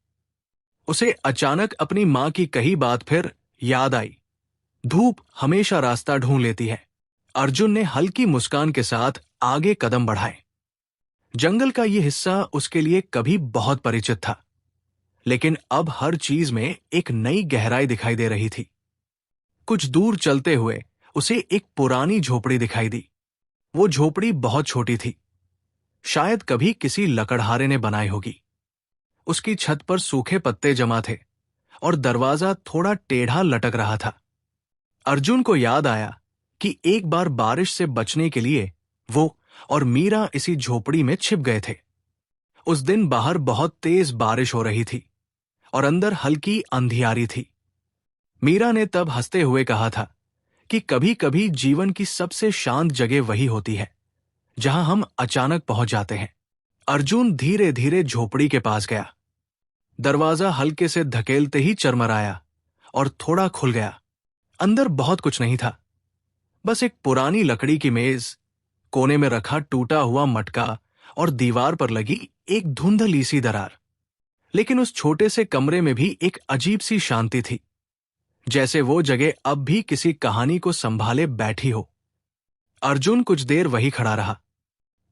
उसे अचानक अपनी मां की कही बात फिर याद आई, धूप हमेशा रास्ता ढूंढ लेती है। अर्जुन ने हल्की मुस्कान के साथ आगे कदम बढ़ाए। जंगल का यह हिस्सा उसके लिए कभी बहुत परिचित था, लेकिन अब हर चीज में एक नई गहराई दिखाई दे रही थी। कुछ दूर चलते हुए उसे एक पुरानी झोपड़ी दिखाई दी। वो झोपड़ी बहुत छोटी थी, शायद कभी किसी लकड़हारे ने बनाई होगी। उसकी छत पर सूखे पत्ते जमा थे और दरवाजा थोड़ा टेढ़ा लटक रहा था। अर्जुन को याद आया कि एक बार बारिश से बचने के लिए वो और मीरा इसी झोपड़ी में छिप गए थे। उस दिन बाहर बहुत तेज बारिश हो रही थी और अंदर हल्की अंधियारी थी। मीरा ने तब हंसते हुए कहा था कि कभी कभी जीवन की सबसे शांत जगह वही होती है जहां हम अचानक पहुंच जाते हैं। अर्जुन धीरे धीरे झोपड़ी के पास गया। दरवाजा हल्के से धकेलते ही चरमराया और थोड़ा खुल गया। अंदर बहुत कुछ नहीं था, बस एक पुरानी लकड़ी की मेज, कोने में रखा टूटा हुआ मटका और दीवार पर लगी एक धुंधली सी दरार। लेकिन उस छोटे से कमरे में भी एक अजीब सी शांति थी, जैसे वो जगह अब भी किसी कहानी को संभाले बैठी हो। अर्जुन कुछ देर वही खड़ा रहा।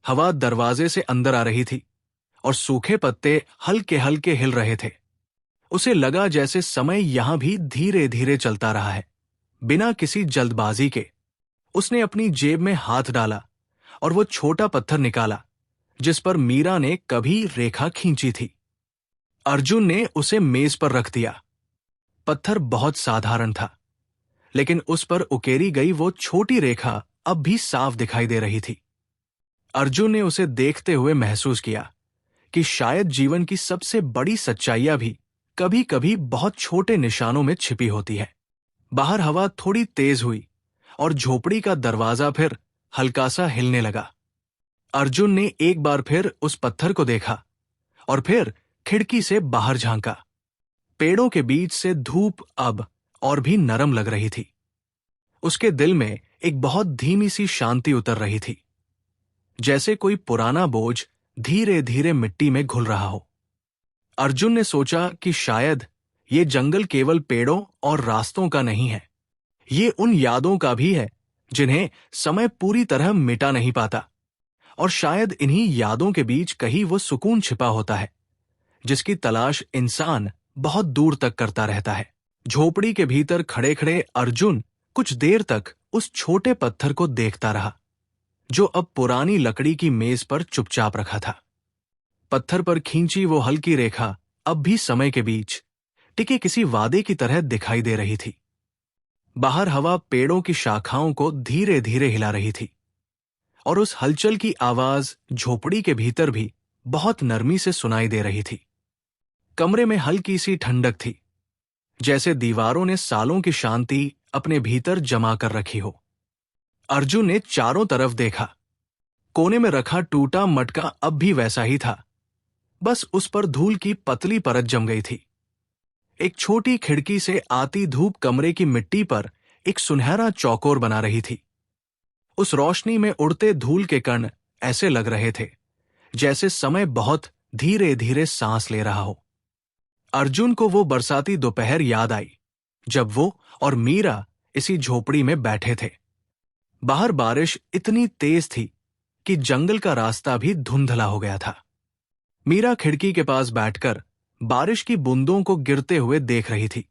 हवा दरवाजे से अंदर आ रही थी और सूखे पत्ते हल्के हल्के हिल रहे थे। उसे लगा जैसे समय यहां भी धीरे धीरे चलता रहा है, बिना किसी जल्दबाजी के। उसने अपनी जेब में हाथ डाला और वो छोटा पत्थर निकाला जिस पर मीरा ने कभी रेखा खींची थी। अर्जुन ने उसे मेज पर रख दिया। पत्थर बहुत साधारण था, लेकिन उस पर उकेरी गई वो छोटी रेखा अब भी साफ दिखाई दे रही थी। अर्जुन ने उसे देखते हुए महसूस किया कि शायद जीवन की सबसे बड़ी सच्चाइयां भी कभी कभी बहुत छोटे निशानों में छिपी होती है। बाहर हवा थोड़ी तेज हुई और झोपड़ी का दरवाजा फिर हल्का सा हिलने लगा। अर्जुन ने एक बार फिर उस पत्थर को देखा और फिर खिड़की से बाहर झांका। पेड़ों के बीच से धूप अब और भी नरम लग रही थी। उसके दिल में एक बहुत धीमी सी शांति उतर रही थी, जैसे कोई पुराना बोझ धीरे धीरे मिट्टी में घुल रहा हो। अर्जुन ने सोचा कि शायद ये जंगल केवल पेड़ों और रास्तों का नहीं है, ये उन यादों का भी है जिन्हें समय पूरी तरह मिटा नहीं पाता। और शायद इन्हीं यादों के बीच कहीं वो सुकून छिपा होता है जिसकी तलाश इंसान बहुत दूर तक करता रहता है। झोपड़ी के भीतर खड़े खड़े अर्जुन कुछ देर तक उस छोटे पत्थर को देखता रहा जो अब पुरानी लकड़ी की मेज पर चुपचाप रखा था। पत्थर पर खींची वो हल्की रेखा अब भी समय के बीच टिके किसी वादे की तरह दिखाई दे रही थी। बाहर हवा पेड़ों की शाखाओं को धीरे धीरे हिला रही थी और उस हलचल की आवाज झोपड़ी के भीतर भी बहुत नरमी से सुनाई दे रही थी। कमरे में हल्की सी ठंडक थी, जैसे दीवारों ने सालों की शांति अपने भीतर जमा कर रखी हो। अर्जुन ने चारों तरफ देखा। कोने में रखा टूटा मटका अब भी वैसा ही था, बस उस पर धूल की पतली परत जम गई थी। एक छोटी खिड़की से आती धूप कमरे की मिट्टी पर एक सुनहरा चौकोर बना रही थी। उस रोशनी में उड़ते धूल के कण ऐसे लग रहे थे जैसे समय बहुत धीरे धीरे सांस ले रहा हो। अर्जुन को वो बरसाती दोपहर याद आई जब वो और मीरा इसी झोपड़ी में बैठे थे। बाहर बारिश इतनी तेज थी कि जंगल का रास्ता भी धुंधला हो गया था। मीरा खिड़की के पास बैठकर बारिश की बूंदों को गिरते हुए देख रही थी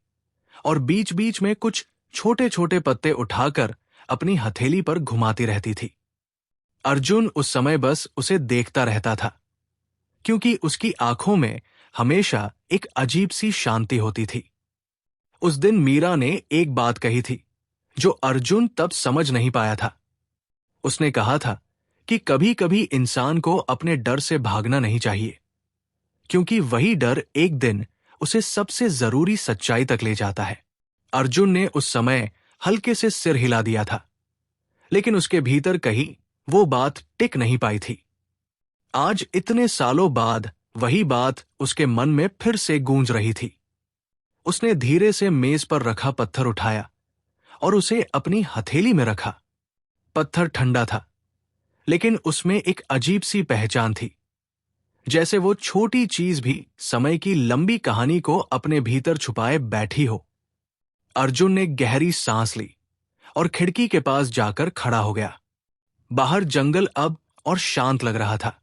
और बीच बीच में कुछ छोटे छोटे पत्ते उठाकर अपनी हथेली पर घुमाती रहती थी। अर्जुन उस समय बस उसे देखता रहता था, क्योंकि उसकी आंखों में हमेशा एक अजीब सी शांति होती थी। उस दिन मीरा ने एक बात कही थी जो अर्जुन तब समझ नहीं पाया था। उसने कहा था कि कभी कभी इंसान को अपने डर से भागना नहीं चाहिए, क्योंकि वही डर एक दिन उसे सबसे जरूरी सच्चाई तक ले जाता है। अर्जुन ने उस समय हल्के से सिर हिला दिया था, लेकिन उसके भीतर कहीं वो बात टिक नहीं पाई थी। आज इतने सालों बाद वही बात उसके मन में फिर से गूंज रही थी। उसने धीरे से मेज पर रखा पत्थर उठाया और उसे अपनी हथेली में रखा। पत्थर ठंडा था, लेकिन उसमें एक अजीब सी पहचान थी, जैसे वो छोटी चीज भी समय की लंबी कहानी को अपने भीतर छुपाए बैठी हो। अर्जुन ने गहरी सांस ली और खिड़की के पास जाकर खड़ा हो गया। बाहर जंगल अब और शांत लग रहा था।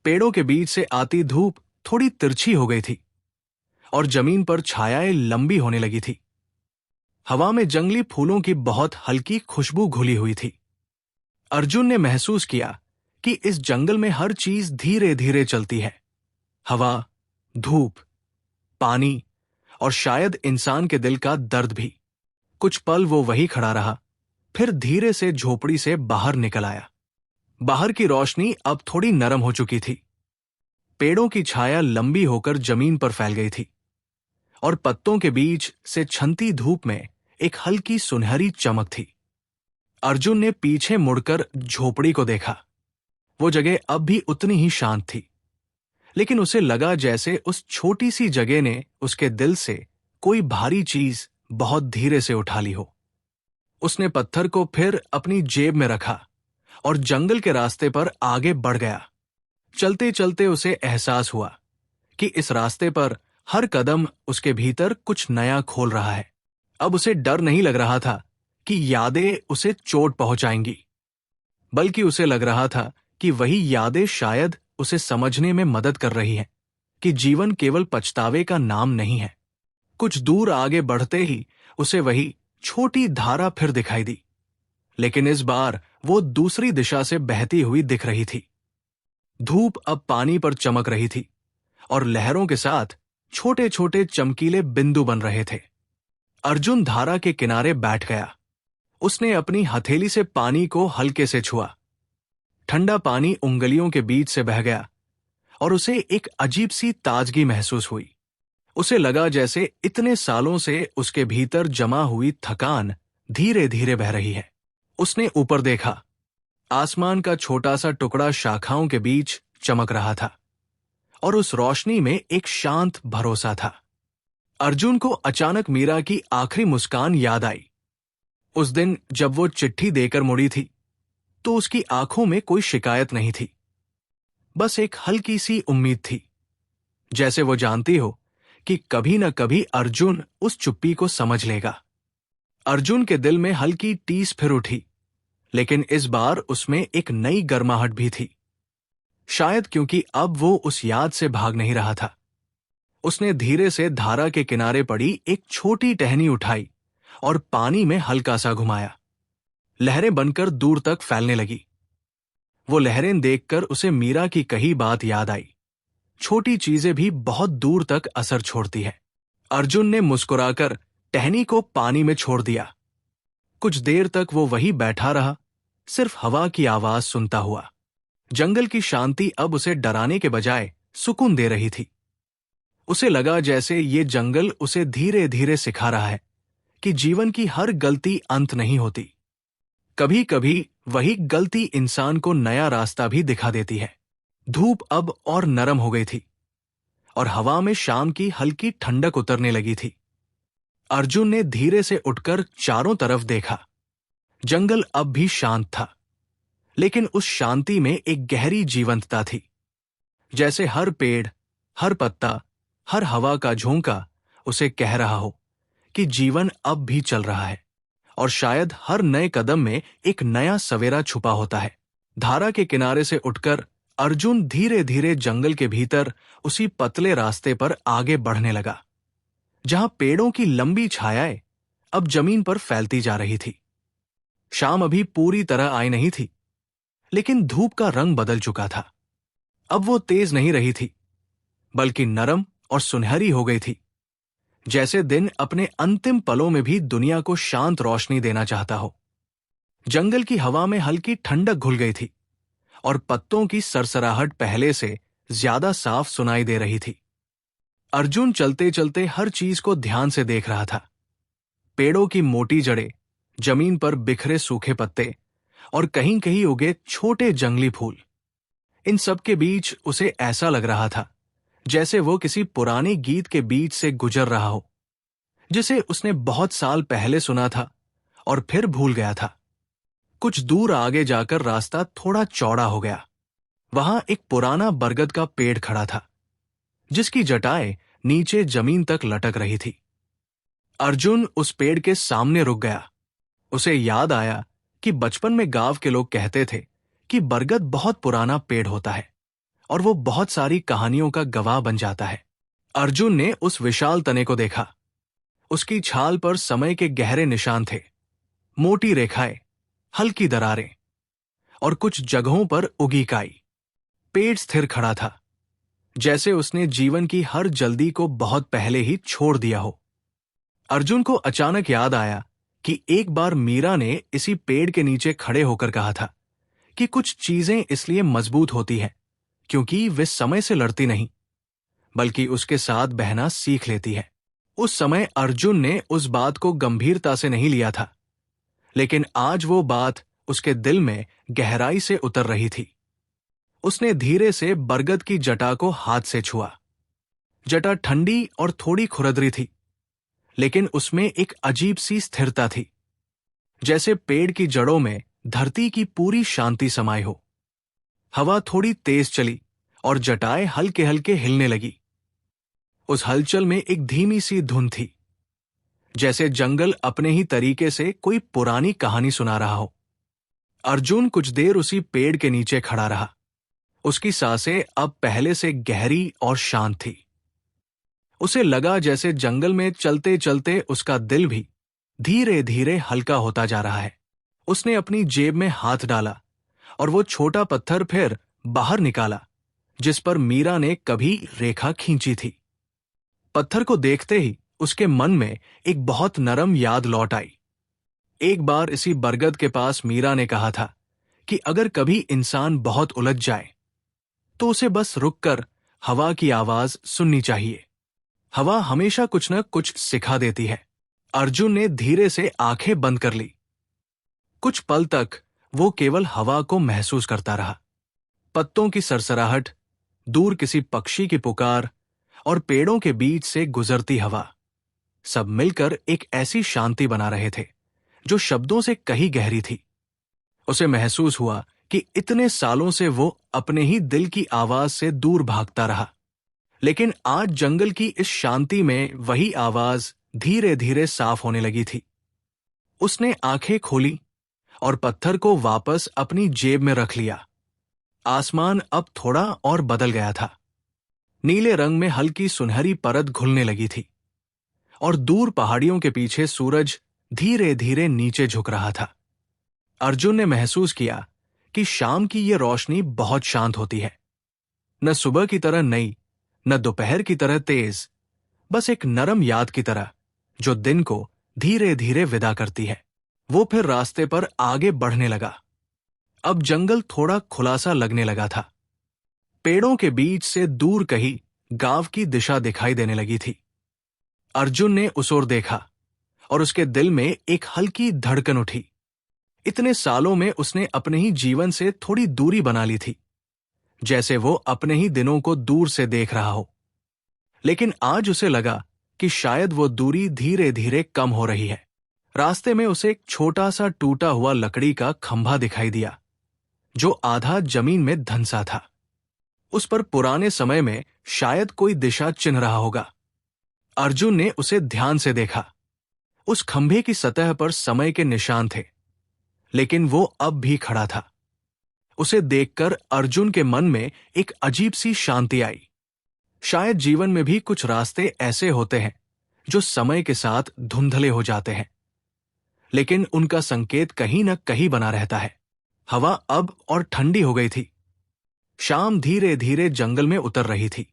पेड़ों के बीच से आती धूप थोड़ी तिरछी हो गई थी और जमीन पर छायाएं लंबी होने लगी थी। हवा में जंगली फूलों की बहुत हल्की खुशबू घुली हुई थी। अर्जुन ने महसूस किया कि इस जंगल में हर चीज धीरे धीरे चलती है। हवा, धूप, पानी और शायद इंसान के दिल का दर्द भी। कुछ पल वो वहीं खड़ा रहा, फिर धीरे से झोपड़ी से बाहर निकल आया। बाहर की रोशनी अब थोड़ी नरम हो चुकी थी। पेड़ों की छाया लंबी होकर जमीन पर फैल गई थी और पत्तों के बीच से छनती धूप में एक हल्की सुनहरी चमक थी। अर्जुन ने पीछे मुड़कर झोपड़ी को देखा। वो जगह अब भी उतनी ही शांत थी, लेकिन उसे लगा जैसे उस छोटी सी जगह ने उसके दिल से कोई भारी चीज बहुत धीरे से उठा ली हो। उसने पत्थर को फिर अपनी जेब में रखा और जंगल के रास्ते पर आगे बढ़ गया। चलते चलते उसे एहसास हुआ कि इस रास्ते पर हर कदम उसके भीतर कुछ नया खोल रहा है। अब उसे डर नहीं लग रहा था कि यादें उसे चोट पहुंचाएंगी, बल्कि उसे लग रहा था कि वही यादें शायद उसे समझने में मदद कर रही हैं कि जीवन केवल पछतावे का नाम नहीं है। कुछ दूर आगे बढ़ते ही उसे वही छोटी धारा फिर दिखाई दी, लेकिन इस बार वो दूसरी दिशा से बहती हुई दिख रही थी। धूप अब पानी पर चमक रही थी और लहरों के साथ छोटे छोटे चमकीले बिंदु बन रहे थे। अर्जुन धारा के किनारे बैठ गया। उसने अपनी हथेली से पानी को हल्के से छुआ। ठंडा पानी उंगलियों के बीच से बह गया और उसे एक अजीब सी ताजगी महसूस हुई। उसे लगा जैसे इतने सालों से उसके भीतर जमा हुई थकान धीरे धीरे बह रही है। उसने ऊपर देखा। आसमान का छोटा सा टुकड़ा शाखाओं के बीच चमक रहा था और उस रोशनी में एक शांत भरोसा था। अर्जुन को अचानक मीरा की आखिरी मुस्कान याद आई। उस दिन जब वो चिट्ठी देकर मुड़ी थी, तो उसकी आंखों में कोई शिकायत नहीं थी, बस एक हल्की सी उम्मीद थी, जैसे वो जानती हो कि कभी न कभी अर्जुन उस चुप्पी को समझ लेगा। अर्जुन के दिल में हल्की टीस फिर उठी, लेकिन इस बार उसमें एक नई गर्माहट भी थी। शायद क्योंकि अब वो उस याद से भाग नहीं रहा था। उसने धीरे से धारा के किनारे पड़ी एक छोटी टहनी उठाई और पानी में हल्का सा घुमाया। लहरें बनकर दूर तक फैलने लगी। वो लहरें देखकर उसे मीरा की कही बात याद आई, छोटी चीजें भी बहुत दूर तक असर छोड़ती है। अर्जुन ने मुस्कुराकर टहनी को पानी में छोड़ दिया। कुछ देर तक वो वहीं बैठा रहा, सिर्फ हवा की आवाज सुनता हुआ। जंगल की शांति अब उसे डराने के बजाय सुकून दे रही थी। उसे लगा जैसे ये जंगल उसे धीरे धीरे सिखा रहा है कि जीवन की हर गलती अंत नहीं होती। कभी कभी वही गलती इंसान को नया रास्ता भी दिखा देती है। धूप अब और नरम हो गई थी और हवा में शाम की हल्की ठंडक उतरने लगी थी। अर्जुन ने धीरे से उठकर चारों तरफ देखा। जंगल अब भी शांत था, लेकिन उस शांति में एक गहरी जीवंतता थी। जैसे हर पेड़, हर पत्ता, हर हवा का झोंका उसे कह रहा हो कि जीवन अब भी चल रहा है और शायद हर नए कदम में एक नया सवेरा छुपा होता है। धारा के किनारे से उठकर अर्जुन धीरे धीरे जंगल के भीतर उसी पतले रास्ते पर आगे बढ़ने लगा, जहां पेड़ों की लंबी छायाएं अब जमीन पर फैलती जा रही थी। शाम अभी पूरी तरह आई नहीं थी, लेकिन धूप का रंग बदल चुका था। अब वो तेज नहीं रही थी, बल्कि नरम और सुनहरी हो गई थी, जैसे दिन अपने अंतिम पलों में भी दुनिया को शांत रोशनी देना चाहता हो। जंगल की हवा में हल्की ठंडक घुल गई थी और पत्तों की सरसराहट पहले से ज्यादा साफ सुनाई दे रही थी। अर्जुन चलते चलते हर चीज को ध्यान से देख रहा था। पेड़ों की मोटी जड़ें, जमीन पर बिखरे सूखे पत्ते और कहीं कहीं उगे छोटे जंगली फूल। इन सब के बीच उसे ऐसा लग रहा था जैसे वो किसी पुराने गीत के बीच से गुजर रहा हो, जिसे उसने बहुत साल पहले सुना था और फिर भूल गया था। कुछ दूर आगे जाकर रास्ता थोड़ा चौड़ा हो गया। वहां एक पुराना बरगद का पेड़ खड़ा था, जिसकी जटाएं नीचे जमीन तक लटक रही थी। अर्जुन उस पेड़ के सामने रुक गया। उसे याद आया कि बचपन में गांव के लोग कहते थे कि बरगद बहुत पुराना पेड़ होता है और वो बहुत सारी कहानियों का गवाह बन जाता है। अर्जुन ने उस विशाल तने को देखा। उसकी छाल पर समय के गहरे निशान थे, मोटी रेखाएं, हल्की दरारें और कुछ जगहों पर उगी काई। पेड़ स्थिर खड़ा था, जैसे उसने जीवन की हर जल्दी को बहुत पहले ही छोड़ दिया हो। अर्जुन को अचानक याद आया कि एक बार मीरा ने इसी पेड़ के नीचे खड़े होकर कहा था कि कुछ चीजें इसलिए मजबूत होती हैं क्योंकि वे समय से लड़ती नहीं, बल्कि उसके साथ बहना सीख लेती है। उस समय अर्जुन ने उस बात को गंभीरता से नहीं लिया था, लेकिन आज वो बात उसके दिल में गहराई से उतर रही थी। उसने धीरे से बरगद की जटा को हाथ से छुआ। जटा ठंडी और थोड़ी खुरदरी थी, लेकिन उसमें एक अजीब सी स्थिरता थी, जैसे पेड़ की जड़ों में धरती की पूरी शांति समाई हो। हवा थोड़ी तेज चली और जटाएं हल्के हल्के हिलने लगी। उस हलचल में एक धीमी सी धुन थी, जैसे जंगल अपने ही तरीके से कोई पुरानी कहानी सुना रहा हो। अर्जुन कुछ देर उसी पेड़ के नीचे खड़ा रहा। उसकी सांसें अब पहले से गहरी और शांत थी। उसे लगा जैसे जंगल में चलते चलते उसका दिल भी धीरे धीरे हल्का होता जा रहा है। उसने अपनी जेब में हाथ डाला और वो छोटा पत्थर फिर बाहर निकाला जिस पर मीरा ने कभी रेखा खींची थी। पत्थर को देखते ही उसके मन में एक बहुत नरम याद लौट आई। एक बार इसी बरगद के पास मीरा ने कहा था कि अगर कभी इंसान बहुत उलझ जाए तो उसे बस रुककर हवा की आवाज सुननी चाहिए। हवा हमेशा कुछ न कुछ सिखा देती है। अर्जुन ने धीरे से आंखें बंद कर ली। कुछ पल तक वो केवल हवा को महसूस करता रहा। पत्तों की सरसराहट, दूर किसी पक्षी की पुकार और पेड़ों के बीच से गुजरती हवा, सब मिलकर एक ऐसी शांति बना रहे थे जो शब्दों से कहीं गहरी थी। उसे महसूस हुआ कि इतने सालों से वो अपने ही दिल की आवाज से दूर भागता रहा, लेकिन आज जंगल की इस शांति में वही आवाज धीरे धीरे साफ होने लगी थी। उसने आंखें खोली और पत्थर को वापस अपनी जेब में रख लिया। आसमान अब थोड़ा और बदल गया था। नीले रंग में हल्की सुनहरी परत घुलने लगी थी और दूर पहाड़ियों के पीछे सूरज धीरे धीरे नीचे झुक रहा था। अर्जुन ने महसूस किया कि शाम की यह रोशनी बहुत शांत होती है, न सुबह की तरह नई, न दोपहर की तरह तेज, बस एक नरम याद की तरह जो दिन को धीरे धीरे विदा करती है। वो फिर रास्ते पर आगे बढ़ने लगा। अब जंगल थोड़ा खुलासा लगने लगा था। पेड़ों के बीच से दूर कहीं गांव की दिशा दिखाई देने लगी थी। अर्जुन ने उस ओर देखा और उसके दिल में एक हल्की धड़कन उठी। इतने सालों में उसने अपने ही जीवन से थोड़ी दूरी बना ली थी, जैसे वो अपने ही दिनों को दूर से देख रहा हो। लेकिन आज उसे लगा कि शायद वो दूरी धीरे धीरे कम हो रही है। रास्ते में उसे एक छोटा सा टूटा हुआ लकड़ी का खंभा दिखाई दिया, जो आधा जमीन में धंसा था। उस पर पुराने समय में शायद कोई दिशा चिन्ह रहा होगा। अर्जुन ने उसे ध्यान से देखा। उस खंभे की सतह पर समय के निशान थे, लेकिन वो अब भी खड़ा था। उसे देखकर अर्जुन के मन में एक अजीब सी शांति आई। शायद जीवन में भी कुछ रास्ते ऐसे होते हैं जो समय के साथ धुंधले हो जाते हैं, लेकिन उनका संकेत कहीं न कहीं बना रहता है। हवा अब और ठंडी हो गई थी। शाम धीरे धीरे जंगल में उतर रही थी।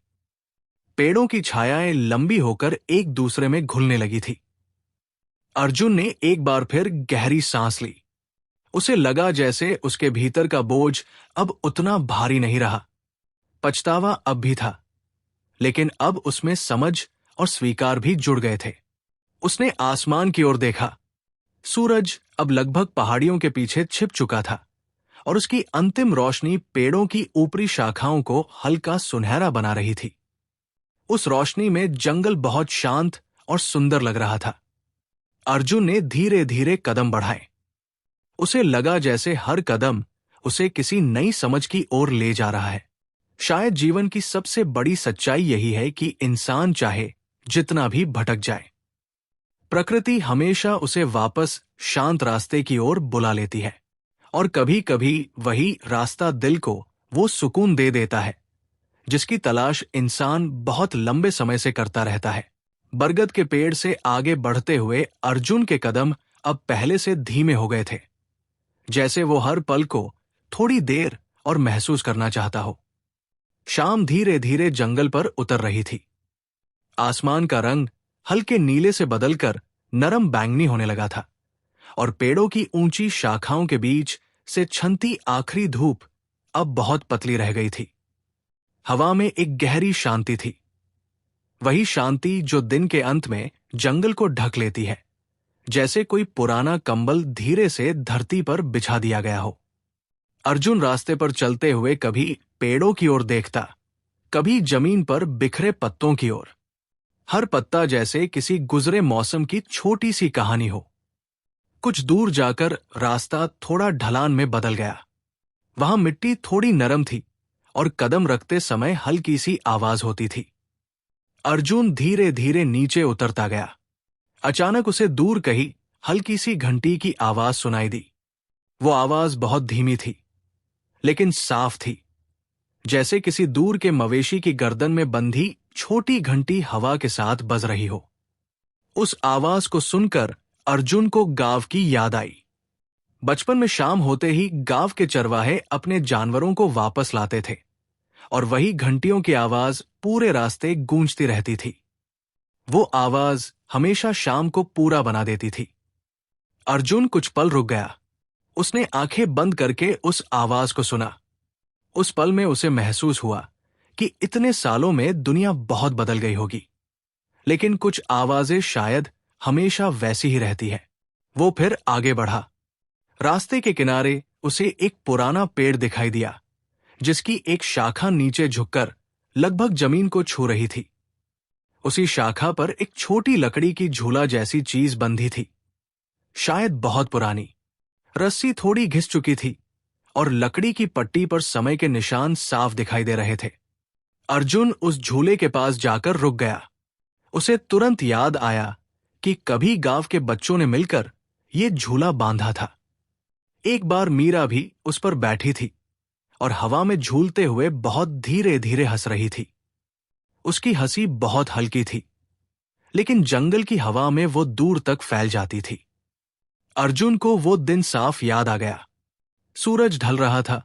पेड़ों की छायाएं लंबी होकर एक दूसरे में घुलने लगी थी। अर्जुन ने एक बार फिर गहरी सांस ली। उसे लगा जैसे उसके भीतर का बोझ अब उतना भारी नहीं रहा। पछतावा अब भी था, लेकिन अब उसमें समझ और स्वीकार भी जुड़ गए थे। उसने आसमान की ओर देखा। सूरज अब लगभग पहाड़ियों के पीछे छिप चुका था और उसकी अंतिम रोशनी पेड़ों की ऊपरी शाखाओं को हल्का सुनहरा बना रही थी। उस रोशनी में जंगल बहुत शांत और सुंदर लग रहा था। अर्जुन ने धीरे धीरे कदम बढ़ाए। उसे लगा जैसे हर कदम उसे किसी नई समझ की ओर ले जा रहा है। शायद जीवन की सबसे बड़ी सच्चाई यही है कि इंसान चाहे जितना भी भटक जाए, प्रकृति हमेशा उसे वापस शांत रास्ते की ओर बुला लेती है। और कभी कभी वही रास्ता दिल को वो सुकून दे देता है जिसकी तलाश इंसान बहुत लंबे समय से करता रहता है। बरगद के पेड़ से आगे बढ़ते हुए अर्जुन के कदम अब पहले से धीमे हो गए थे, जैसे वो हर पल को थोड़ी देर और महसूस करना चाहता हो। शाम धीरे धीरे जंगल पर उतर रही थी। आसमान का रंग हल्के नीले से बदलकर नरम बैंगनी होने लगा था और पेड़ों की ऊंची शाखाओं के बीच से छनती आखिरी धूप अब बहुत पतली रह गई थी। हवा में एक गहरी शांति थी, वही शांति जो दिन के अंत में जंगल को ढक लेती है, जैसे कोई पुराना कंबल धीरे से धरती पर बिछा दिया गया हो। अर्जुन रास्ते पर चलते हुए कभी पेड़ों की ओर देखता, कभी जमीन पर बिखरे पत्तों की ओर। हर पत्ता जैसे किसी गुजरे मौसम की छोटी सी कहानी हो। कुछ दूर जाकर रास्ता थोड़ा ढलान में बदल गया। वहां मिट्टी थोड़ी नरम थी और कदम रखते समय हल्की सी आवाज होती थी। अर्जुन धीरे धीरे नीचे उतरता गया। अचानक उसे दूर कहीं हल्की सी घंटी की आवाज सुनाई दी। वो आवाज बहुत धीमी थी, लेकिन साफ थी, जैसे किसी दूर के मवेशी की गर्दन में बंधी छोटी घंटी हवा के साथ बज रही हो। उस आवाज को सुनकर अर्जुन को गांव की याद आई। बचपन में शाम होते ही गांव के चरवाहे अपने जानवरों को वापस लाते थे और वही घंटियों की आवाज पूरे रास्ते गूंजती रहती थी। वो आवाज हमेशा शाम को पूरा बना देती थी। अर्जुन कुछ पल रुक गया। उसने आंखें बंद करके उस आवाज को सुना। उस पल में उसे महसूस हुआ कि इतने सालों में दुनिया बहुत बदल गई होगी, लेकिन कुछ आवाजें शायद हमेशा वैसी ही रहती है। वो फिर आगे बढ़ा। रास्ते के किनारे उसे एक पुराना पेड़ दिखाई दिया, जिसकी एक शाखा नीचे झुककर लगभग जमीन को छू रही थी। उसी शाखा पर एक छोटी लकड़ी की झूला जैसी चीज बंधी थी, शायद बहुत पुरानी। रस्सी थोड़ी घिस चुकी थी और लकड़ी की पट्टी पर समय के निशान साफ दिखाई दे रहे थे। अर्जुन उस झूले के पास जाकर रुक गया। उसे तुरंत याद आया कि कभी गांव के बच्चों ने मिलकर ये झूला बांधा था। एक बार मीरा भी उस पर बैठी थी और हवा में झूलते हुए बहुत धीरे धीरे हंस रही थी। उसकी हंसी बहुत हल्की थी, लेकिन जंगल की हवा में वो दूर तक फैल जाती थी। अर्जुन को वो दिन साफ याद आ गया। सूरज ढल रहा था,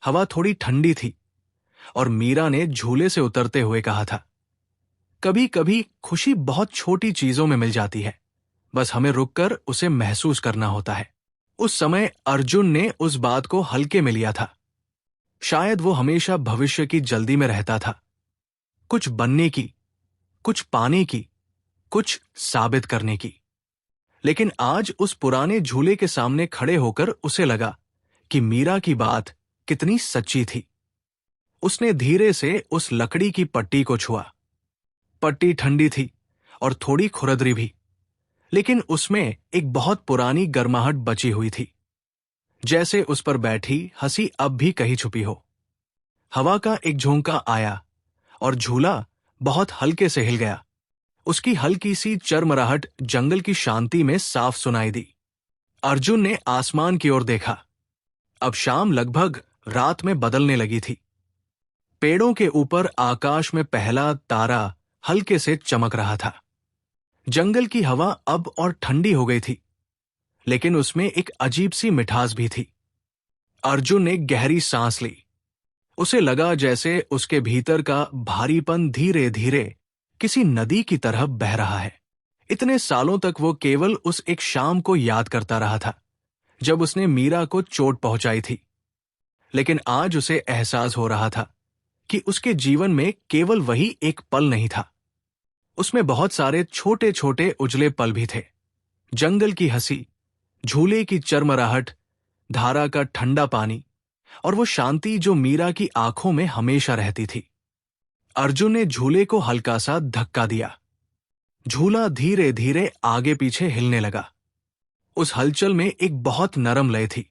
हवा थोड़ी ठंडी थी और मीरा ने झूले से उतरते हुए कहा था, कभी कभी खुशी बहुत छोटी चीजों में मिल जाती है, बस हमें रुककर उसे महसूस करना होता है। उस समय अर्जुन ने उस बात को हल्के में लिया था। शायद वो हमेशा भविष्य की जल्दी में रहता था, कुछ बनने की, कुछ पाने की, कुछ साबित करने की। लेकिन आज उस पुराने झूले के सामने खड़े होकर उसे लगा कि मीरा की बात कितनी सच्ची थी। उसने धीरे से उस लकड़ी की पट्टी को छुआ। पट्टी ठंडी थी और थोड़ी खुरदरी भी, लेकिन उसमें एक बहुत पुरानी गर्माहट बची हुई थी, जैसे उस पर बैठी हंसी अब भी कहीं छुपी हो। हवा का एक झोंका आया और झूला बहुत हल्के से हिल गया। उसकी हल्की सी चरमराहट जंगल की शांति में साफ सुनाई दी। अर्जुन ने आसमान की ओर देखा। अब शाम लगभग रात में बदलने लगी थी। पेड़ों के ऊपर आकाश में पहला तारा हल्के से चमक रहा था। जंगल की हवा अब और ठंडी हो गई थी, लेकिन उसमें एक अजीब सी मिठास भी थी। अर्जुन ने गहरी सांस ली। उसे लगा जैसे उसके भीतर का भारीपन धीरे धीरे किसी नदी की तरह बह रहा है। इतने सालों तक वो केवल उस एक शाम को याद करता रहा था, जब उसने मीरा को चोट पहुंचाई थी। लेकिन आज उसे एहसास हो रहा था कि उसके जीवन में केवल वही एक पल नहीं था, उसमें बहुत सारे छोटे छोटे उजले पल भी थे। जंगल की हंसी, झूले की चरमराहट, धारा का ठंडा पानी और वो शांति जो मीरा की आंखों में हमेशा रहती थी। अर्जुन ने झूले को हल्का सा धक्का दिया। झूला धीरे धीरे आगे पीछे हिलने लगा। उस हलचल में एक बहुत नरम लय थी,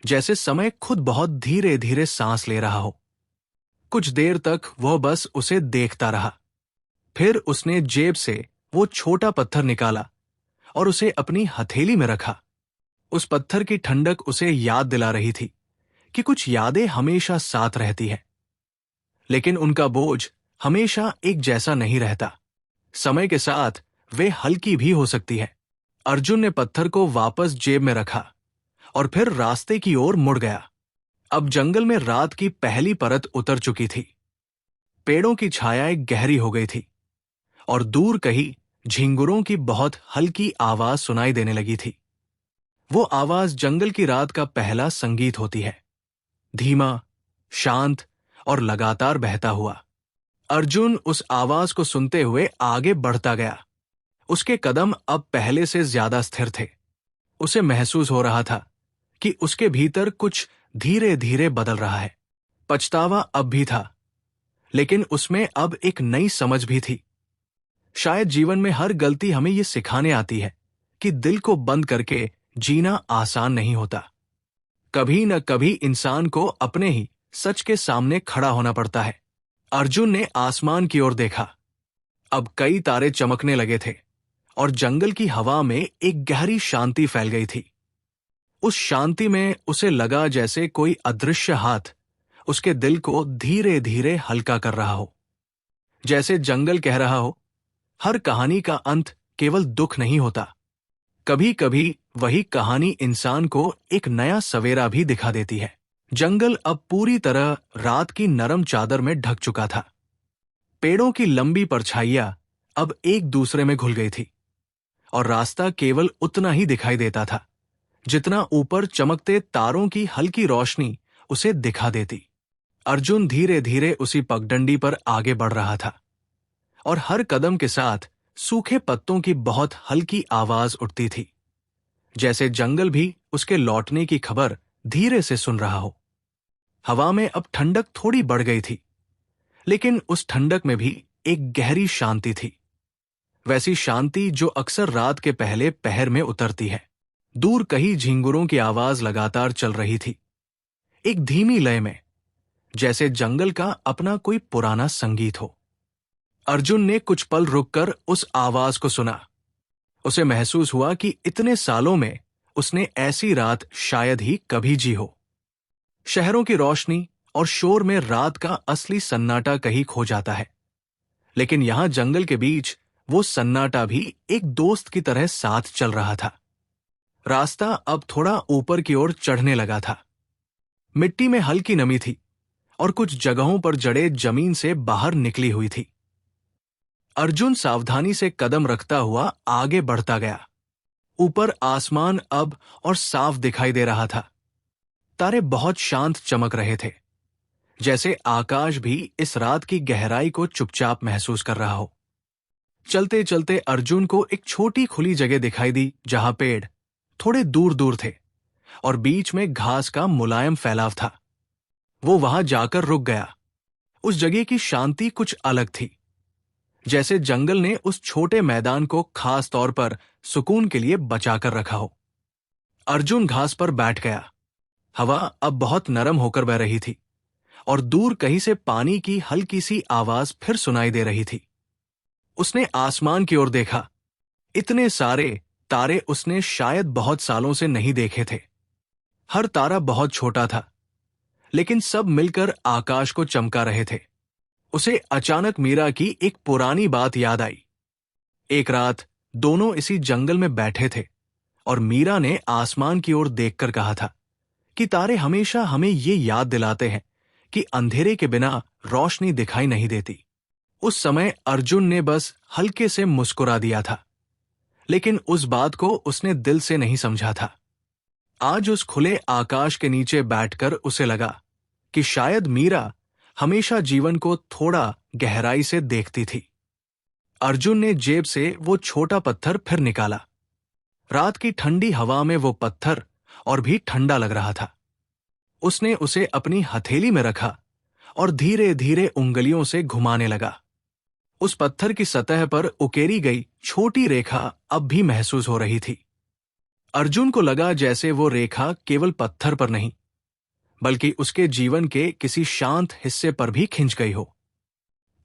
जैसे समय खुद बहुत धीरे धीरे सांस ले रहा हो। कुछ देर तक वह बस उसे देखता रहा। फिर उसने जेब से वो छोटा पत्थर निकाला और उसे अपनी हथेली में रखा। उस पत्थर की ठंडक उसे याद दिला रही थी कि कुछ यादें हमेशा साथ रहती हैं, लेकिन उनका बोझ हमेशा एक जैसा नहीं रहता। समय के साथ वे हल्की भी हो सकती है। अर्जुन ने पत्थर को वापस जेब में रखा और फिर रास्ते की ओर मुड़ गया। अब जंगल में रात की पहली परत उतर चुकी थी। पेड़ों की छायाएं गहरी हो गई थी और दूर कहीं झिंगुरों की बहुत हल्की आवाज सुनाई देने लगी थी। वो आवाज जंगल की रात का पहला संगीत होती है, धीमा, शांत और लगातार बहता हुआ। अर्जुन उस आवाज को सुनते हुए आगे बढ़ता गया। उसके कदम अब पहले से ज्यादा स्थिर थे। उसे महसूस हो रहा था कि उसके भीतर कुछ धीरे धीरे बदल रहा है। पछतावा अब भी था, लेकिन उसमें अब एक नई समझ भी थी। शायद जीवन में हर गलती हमें ये सिखाने आती है कि दिल को बंद करके जीना आसान नहीं होता। कभी न कभी इंसान को अपने ही सच के सामने खड़ा होना पड़ता है। अर्जुन ने आसमान की ओर देखा। अब कई तारे चमकने लगे थे और जंगल की हवा में एक गहरी शांति फैल गई थी। उस शांति में उसे लगा जैसे कोई अदृश्य हाथ उसके दिल को धीरे धीरे हल्का कर रहा हो। जैसे जंगल कह रहा हो, हर कहानी का अंत केवल दुख नहीं होता। कभी कभी वही कहानी इंसान को एक नया सवेरा भी दिखा देती है। जंगल अब पूरी तरह रात की नरम चादर में ढक चुका था। पेड़ों की लंबी परछाइयां अब एक दूसरे में घुल गई थी और रास्ता केवल उतना ही दिखाई देता था जितना ऊपर चमकते तारों की हल्की रोशनी उसे दिखा देती। अर्जुन धीरे धीरे उसी पगडंडी पर आगे बढ़ रहा था और हर कदम के साथ सूखे पत्तों की बहुत हल्की आवाज उठती थी, जैसे जंगल भी उसके लौटने की खबर धीरे से सुन रहा हो। हवा में अब ठंडक थोड़ी बढ़ गई थी, लेकिन उस ठंडक में भी एक गहरी शांति थी, वैसी शांति जो अक्सर रात के पहले पहर में उतरती है। दूर कहीं झिंगुरों की आवाज लगातार चल रही थी, एक धीमी लय में, जैसे जंगल का अपना कोई पुराना संगीत हो। अर्जुन ने कुछ पल रुककर उस आवाज को सुना। उसे महसूस हुआ कि इतने सालों में उसने ऐसी रात शायद ही कभी जी हो। शहरों की रोशनी और शोर में रात का असली सन्नाटा कहीं खो जाता है, लेकिन यहां जंगल के बीच वो सन्नाटा भी एक दोस्त की तरह साथ चल रहा था। रास्ता अब थोड़ा ऊपर की ओर चढ़ने लगा था। मिट्टी में हल्की नमी थी और कुछ जगहों पर जड़ें जमीन से बाहर निकली हुई थी। अर्जुन सावधानी से कदम रखता हुआ आगे बढ़ता गया। ऊपर आसमान अब और साफ दिखाई दे रहा था। तारे बहुत शांत चमक रहे थे, जैसे आकाश भी इस रात की गहराई को चुपचाप महसूस कर रहा हो। चलते चलते अर्जुन को एक छोटी खुली जगह दिखाई दी, जहां पेड़ थोड़े दूर दूर थे और बीच में घास का मुलायम फैलाव था। वो वहां जाकर रुक गया। उस जगह की शांति कुछ अलग थी, जैसे जंगल ने उस छोटे मैदान को खास तौर पर सुकून के लिए बचाकर रखा हो। अर्जुन घास पर बैठ गया। हवा अब बहुत नरम होकर बह रही थी और दूर कहीं से पानी की हल्की सी आवाज फिर सुनाई दे रही थी। उसने आसमान की ओर देखा। इतने सारे तारे उसने शायद बहुत सालों से नहीं देखे थे। हर तारा बहुत छोटा था, लेकिन सब मिलकर आकाश को चमका रहे थे। उसे अचानक मीरा की एक पुरानी बात याद आई। एक रात दोनों इसी जंगल में बैठे थे और मीरा ने आसमान की ओर देखकर कहा था कि तारे हमेशा हमें ये याद दिलाते हैं कि अंधेरे के बिना रोशनी दिखाई नहीं देती। उस समय अर्जुन ने बस हल्के से मुस्कुरा दिया था, लेकिन उस बात को उसने दिल से नहीं समझा था। आज उस खुले आकाश के नीचे बैठकर उसे लगा कि शायद मीरा हमेशा जीवन को थोड़ा गहराई से देखती थी। अर्जुन ने जेब से वो छोटा पत्थर फिर निकाला। रात की ठंडी हवा में वो पत्थर और भी ठंडा लग रहा था। उसने उसे अपनी हथेली में रखा और धीरे धीरे उंगलियों से घुमाने लगा। उस पत्थर की सतह पर उकेरी गई छोटी रेखा अब भी महसूस हो रही थी। अर्जुन को लगा जैसे वो रेखा केवल पत्थर पर नहीं, बल्कि उसके जीवन के किसी शांत हिस्से पर भी खिंच गई हो।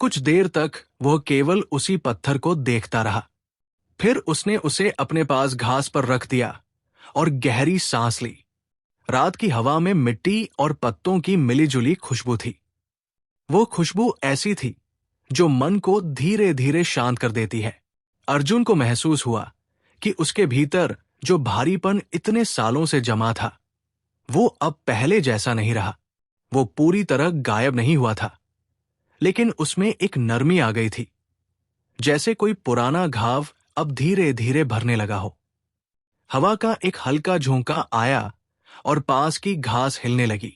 कुछ देर तक वह केवल उसी पत्थर को देखता रहा। फिर उसने उसे अपने पास घास पर रख दिया और गहरी सांस ली। रात की हवा में मिट्टी और पत्तों की मिलीजुली खुशबू थी। वो खुशबू ऐसी थी जो मन को धीरे धीरे शांत कर देती है। अर्जुन को महसूस हुआ कि उसके भीतर जो भारीपन इतने सालों से जमा था, वो अब पहले जैसा नहीं रहा। वो पूरी तरह गायब नहीं हुआ था, लेकिन उसमें एक नरमी आ गई थी, जैसे कोई पुराना घाव अब धीरे धीरे भरने लगा हो। हवा का एक हल्का झोंका आया और पास की घास हिलने लगी।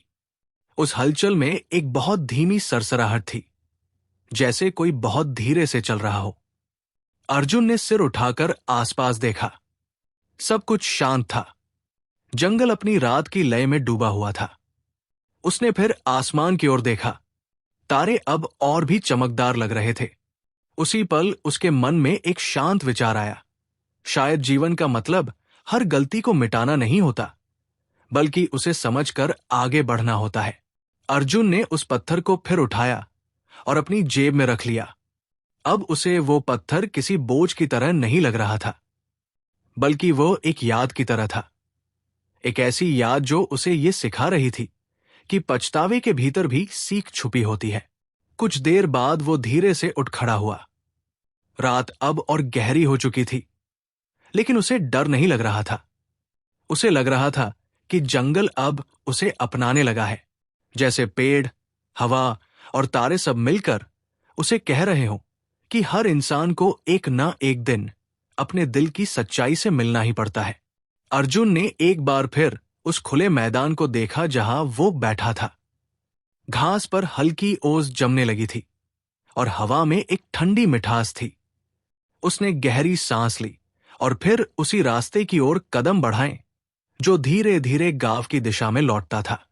उस हलचल में एक बहुत धीमी सरसराहट थी, जैसे कोई बहुत धीरे से चल रहा हो। अर्जुन ने सिर उठाकर आसपास देखा। सब कुछ शांत था। जंगल अपनी रात की लय में डूबा हुआ था। उसने फिर आसमान की ओर देखा। तारे अब और भी चमकदार लग रहे थे। उसी पल उसके मन में एक शांत विचार आया। शायद जीवन का मतलब हर गलती को मिटाना नहीं होता, बल्कि उसे समझकर आगे बढ़ना होता है। अर्जुन ने उस पत्थर को फिर उठाया और अपनी जेब में रख लिया। अब उसे वो पत्थर किसी बोझ की तरह नहीं लग रहा था, बल्कि वो एक याद की तरह था। एक ऐसी याद जो उसे ये सिखा रही थी कि पछतावे के भीतर भी सीख छुपी होती है। कुछ देर बाद वो धीरे से उठ खड़ा हुआ। रात अब और गहरी हो चुकी थी, लेकिन उसे डर नहीं लग रहा था। उसे लग रहा था कि जंगल अब उसे अपनाने लगा है, जैसे पेड़, हवा और तारे सब मिलकर उसे कह रहे हों कि हर इंसान को एक ना एक दिन अपने दिल की सच्चाई से मिलना ही पड़ता है। अर्जुन ने एक बार फिर उस खुले मैदान को देखा जहां वो बैठा था। घास पर हल्की ओस जमने लगी थी और हवा में एक ठंडी मिठास थी। उसने गहरी सांस ली और फिर उसी रास्ते की ओर कदम बढ़ाए जो धीरे धीरे गांव की दिशा में लौटता था।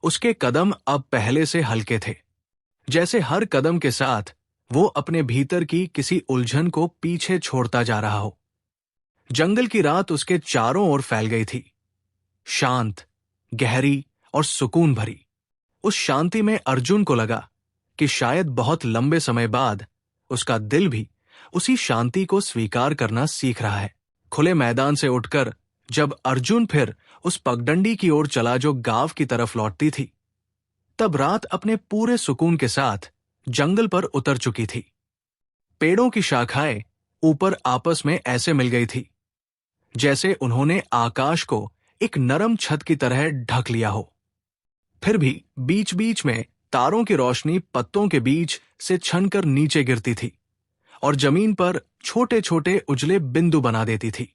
उसके कदम अब पहले से हल्के थे, जैसे हर कदम के साथ वो अपने भीतर की किसी उलझन को पीछे छोड़ता जा रहा हो। जंगल की रात उसके चारों ओर फैल गई थी, शांत, गहरी और सुकून भरी। उस शांति में अर्जुन को लगा कि शायद बहुत लंबे समय बाद उसका दिल भी उसी शांति को स्वीकार करना सीख रहा है। खुले मैदान से उठकर जब अर्जुन फिर उस पगडंडी की ओर चला जो गांव की तरफ लौटती थी, तब रात अपने पूरे सुकून के साथ जंगल पर उतर चुकी थी। पेड़ों की शाखाएं ऊपर आपस में ऐसे मिल गई थी जैसे उन्होंने आकाश को एक नरम छत की तरह ढक लिया हो। फिर भी बीच बीच में तारों की रोशनी पत्तों के बीच से छनकर नीचे गिरती थी और जमीन पर छोटे छोटे उजले बिंदु बना देती थी।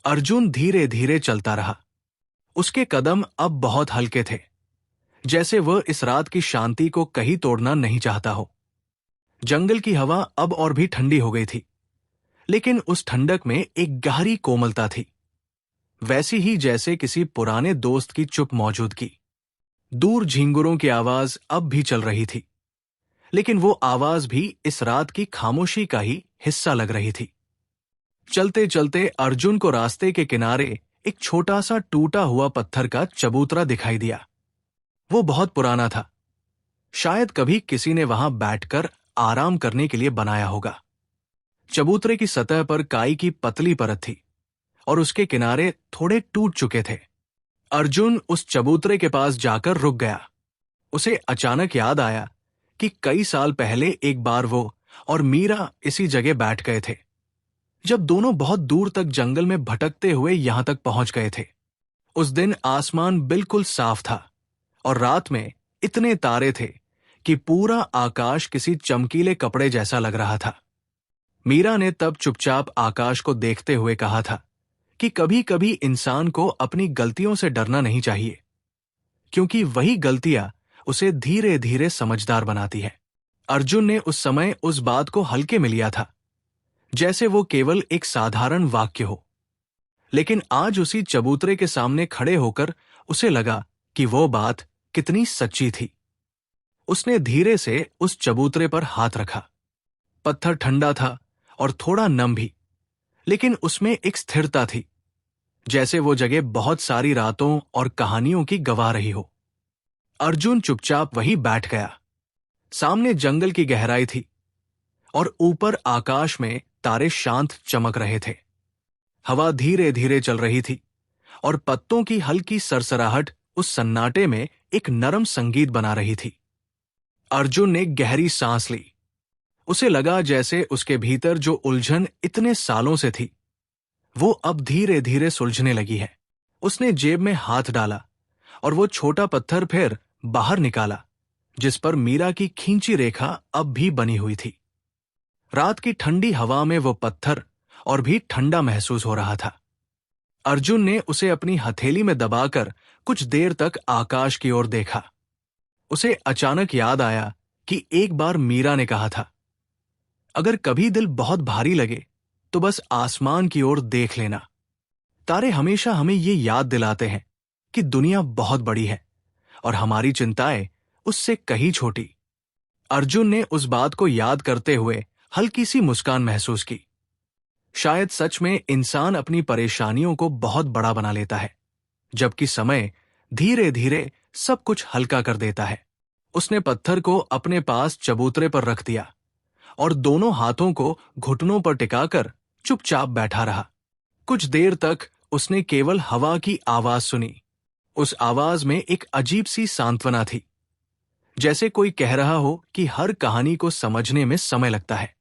अर्जुन धीरे धीरे चलता रहा। उसके कदम अब बहुत हल्के थे, जैसे वह इस रात की शांति को कहीं तोड़ना नहीं चाहता हो। जंगल की हवा अब और भी ठंडी हो गई थी, लेकिन उस ठंडक में एक गहरी कोमलता थी, वैसी ही जैसे किसी पुराने दोस्त की चुप मौजूदगी। दूर झींगुरों की आवाज अब भी चल रही थी, लेकिन वो आवाज भी इस रात की खामोशी का ही हिस्सा लग रही थी। चलते चलते अर्जुन को रास्ते के किनारे एक छोटा सा टूटा हुआ पत्थर का चबूतरा दिखाई दिया। वो बहुत पुराना था, शायद कभी किसी ने वहां बैठकर आराम करने के लिए बनाया होगा। चबूतरे की सतह पर काई की पतली परत थी और उसके किनारे थोड़े टूट चुके थे। अर्जुन उस चबूतरे के पास जाकर रुक गया। उसे अचानक याद आया कि कई साल पहले एक बार वो और मीरा इसी जगह बैठ गए थे, जब दोनों बहुत दूर तक जंगल में भटकते हुए यहां तक पहुंच गए थे। उस दिन आसमान बिल्कुल साफ था और रात में इतने तारे थे कि पूरा आकाश किसी चमकीले कपड़े जैसा लग रहा था। मीरा ने तब चुपचाप आकाश को देखते हुए कहा था कि कभी कभी इंसान को अपनी गलतियों से डरना नहीं चाहिए, क्योंकि वही गलतियां उसे धीरे धीरे समझदार बनाती है। अर्जुन ने उस समय उस बात को हल्के में लिया था, जैसे वो केवल एक साधारण वाक्य हो। लेकिन आज उसी चबूतरे के सामने खड़े होकर उसे लगा कि वो बात कितनी सच्ची थी। उसने धीरे से उस चबूतरे पर हाथ रखा। पत्थर ठंडा था और थोड़ा नम भी, लेकिन उसमें एक स्थिरता थी, जैसे वो जगह बहुत सारी रातों और कहानियों की गवाह रही हो। अर्जुन चुपचाप वहीं बैठ गया। सामने जंगल की गहराई थी और ऊपर आकाश में तारे शांत चमक रहे थे। हवा धीरे धीरे चल रही थी और पत्तों की हल्की सरसराहट उस सन्नाटे में एक नरम संगीत बना रही थी। अर्जुन ने गहरी सांस ली। उसे लगा जैसे उसके भीतर जो उलझन इतने सालों से थी, वो अब धीरे धीरे सुलझने लगी है। उसने जेब में हाथ डाला और वो छोटा पत्थर फिर बाहर निकाला, जिस पर मीरा की खींची रेखा अब भी बनी हुई थी। रात की ठंडी हवा में वो पत्थर और भी ठंडा महसूस हो रहा था। अर्जुन ने उसे अपनी हथेली में दबाकर कुछ देर तक आकाश की ओर देखा। उसे अचानक याद आया कि एक बार मीरा ने कहा था, अगर कभी दिल बहुत भारी लगे तो बस आसमान की ओर देख लेना। तारे हमेशा हमें ये याद दिलाते हैं कि दुनिया बहुत बड़ी है और हमारी चिंताएं उससे कहीं छोटी। अर्जुन ने उस बात को याद करते हुए हल्की सी मुस्कान महसूस की। शायद सच में इंसान अपनी परेशानियों को बहुत बड़ा बना लेता है, जबकि समय धीरे धीरे सब कुछ हल्का कर देता है। उसने पत्थर को अपने पास चबूतरे पर रख दिया और दोनों हाथों को घुटनों पर टिकाकर चुपचाप बैठा रहा। कुछ देर तक उसने केवल हवा की आवाज सुनी। उस आवाज में एक अजीब सी सांत्वना थी, जैसे कोई कह रहा हो कि हर कहानी को समझने में समय लगता है।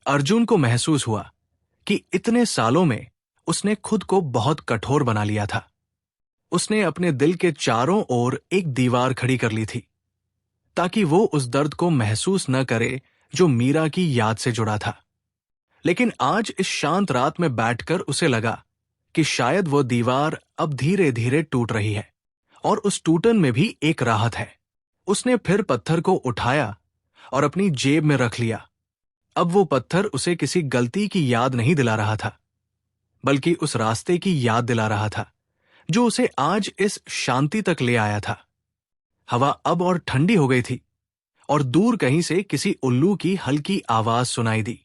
अर्जुन को महसूस हुआ कि इतने सालों में उसने खुद को बहुत कठोर बना लिया था। उसने अपने दिल के चारों ओर एक दीवार खड़ी कर ली थी, ताकि वो उस दर्द को महसूस न करे जो मीरा की याद से जुड़ा था। लेकिन आज इस शांत रात में बैठकर उसे लगा कि शायद वो दीवार अब धीरे धीरे टूट रही है और उस टूटन में भी एक राहत है। उसने फिर पत्थर को उठाया और अपनी जेब में रख लिया। अब वो पत्थर उसे किसी गलती की याद नहीं दिला रहा था, बल्कि उस रास्ते की याद दिला रहा था जो उसे आज इस शांति तक ले आया था। हवा अब और ठंडी हो गई थी और दूर कहीं से किसी उल्लू की हल्की आवाज सुनाई दी।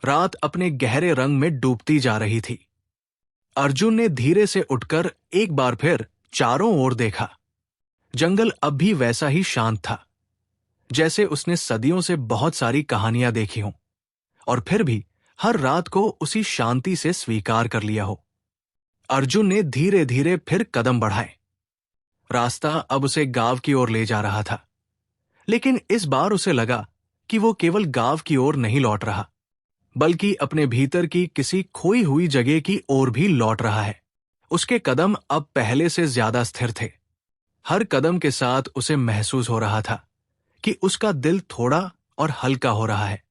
रात अपने गहरे रंग में डूबती जा रही थी। अर्जुन ने धीरे से उठकर एक बार फिर चारों ओर देखा। जंगल अब भी वैसा ही शांत था, जैसे उसने सदियों से बहुत सारी कहानियां देखी हों और फिर भी हर रात को उसी शांति से स्वीकार कर लिया हो। अर्जुन ने धीरे धीरे फिर कदम बढ़ाए। रास्ता अब उसे गांव की ओर ले जा रहा था, लेकिन इस बार उसे लगा कि वो केवल गांव की ओर नहीं लौट रहा, बल्कि अपने भीतर की किसी खोई हुई जगह की ओर भी लौट रहा है। उसके कदम अब पहले से ज्यादा स्थिर थे। हर कदम के साथ उसे महसूस हो रहा था कि उसका दिल थोड़ा और हल्का हो रहा है।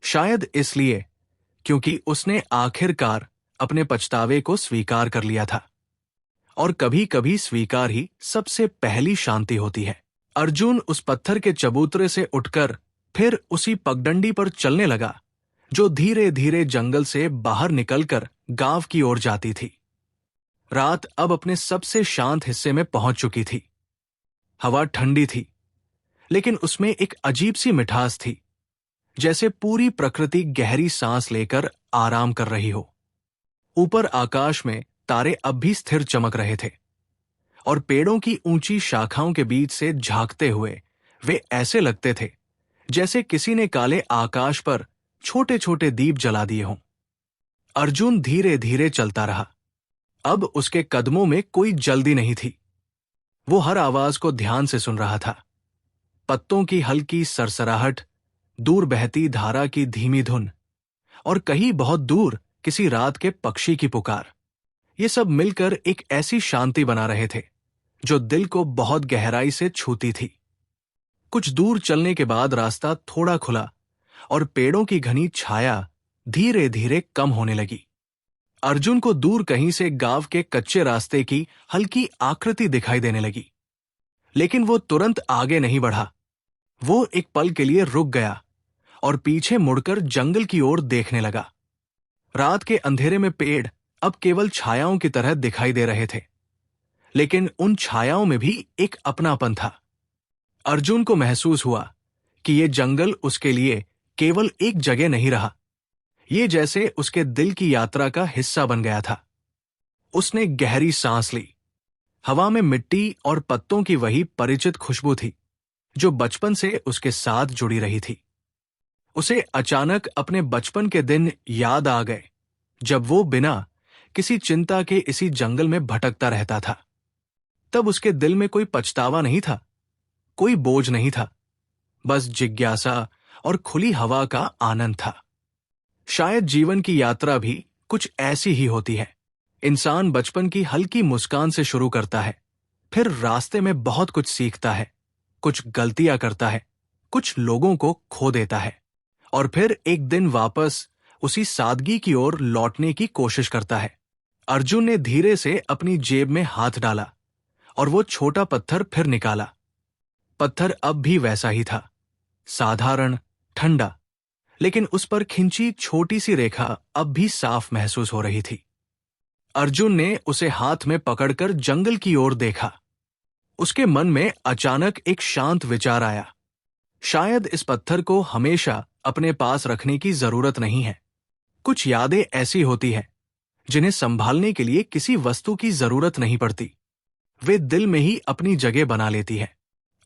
शायद इसलिए क्योंकि उसने आखिरकार अपने पछतावे को स्वीकार कर लिया था। और कभी कभी स्वीकार ही सबसे पहली शांति होती है। अर्जुन उस पत्थर के चबूतरे से उठकर फिर उसी पगडंडी पर चलने लगा जो धीरे धीरे जंगल से बाहर निकलकर गांव की ओर जाती थी। रात अब अपने सबसे शांत हिस्से में पहुंच चुकी थी। हवा ठंडी थी, लेकिन उसमें एक अजीब सी मिठास थी, जैसे पूरी प्रकृति गहरी सांस लेकर आराम कर रही हो। ऊपर आकाश में तारे अब भी स्थिर चमक रहे थे और पेड़ों की ऊंची शाखाओं के बीच से झांकते हुए वे ऐसे लगते थे जैसे किसी ने काले आकाश पर छोटे छोटे दीप जला दिए हों। अर्जुन धीरे धीरे चलता रहा। अब उसके कदमों में कोई जल्दी नहीं थी। वो हर आवाज को ध्यान से सुन रहा था। पत्तों की हल्की सरसराहट, दूर बहती धारा की धीमी धुन और कहीं बहुत दूर किसी रात के पक्षी की पुकार। ये सब मिलकर एक ऐसी शांति बना रहे थे जो दिल को बहुत गहराई से छूती थी। कुछ दूर चलने के बाद रास्ता थोड़ा खुला और पेड़ों की घनी छाया धीरे धीरे कम होने लगी। अर्जुन को दूर कहीं से गांव के कच्चे रास्ते की हल्की आकृति दिखाई देने लगी, लेकिन वो तुरंत आगे नहीं बढ़ा। वो एक पल के लिए रुक गया और पीछे मुड़कर जंगल की ओर देखने लगा। रात के अंधेरे में पेड़ अब केवल छायाओं की तरह दिखाई दे रहे थे, लेकिन उन छायाओं में भी एक अपनापन था। अर्जुन को महसूस हुआ कि ये जंगल उसके लिए केवल एक जगह नहीं रहा, ये जैसे उसके दिल की यात्रा का हिस्सा बन गया था। उसने गहरी सांस ली। हवा में मिट्टी और पत्तों की वही परिचित खुशबू थी जो बचपन से उसके साथ जुड़ी रही थी। उसे अचानक अपने बचपन के दिन याद आ गए, जब वो बिना किसी चिंता के इसी जंगल में भटकता रहता था। तब उसके दिल में कोई पछतावा नहीं था, कोई बोझ नहीं था, बस जिज्ञासा और खुली हवा का आनंद था। शायद जीवन की यात्रा भी कुछ ऐसी ही होती है। इंसान बचपन की हल्की मुस्कान से शुरू करता है, फिर रास्ते में बहुत कुछ सीखता है, कुछ गलतियां करता है, कुछ लोगों को खो देता है और फिर एक दिन वापस उसी सादगी की ओर लौटने की कोशिश करता है। अर्जुन ने धीरे से अपनी जेब में हाथ डाला और वो छोटा पत्थर फिर निकाला। पत्थर अब भी वैसा ही था, साधारण, ठंडा, लेकिन उस पर खिंची छोटी सी रेखा अब भी साफ महसूस हो रही थी। अर्जुन ने उसे हाथ में पकड़कर जंगल की ओर देखा। उसके मन में अचानक एक शांत विचार आया। शायद इस पत्थर को हमेशा अपने पास रखने की जरूरत नहीं है। कुछ यादें ऐसी होती हैं जिन्हें संभालने के लिए किसी वस्तु की जरूरत नहीं पड़ती, वे दिल में ही अपनी जगह बना लेती है।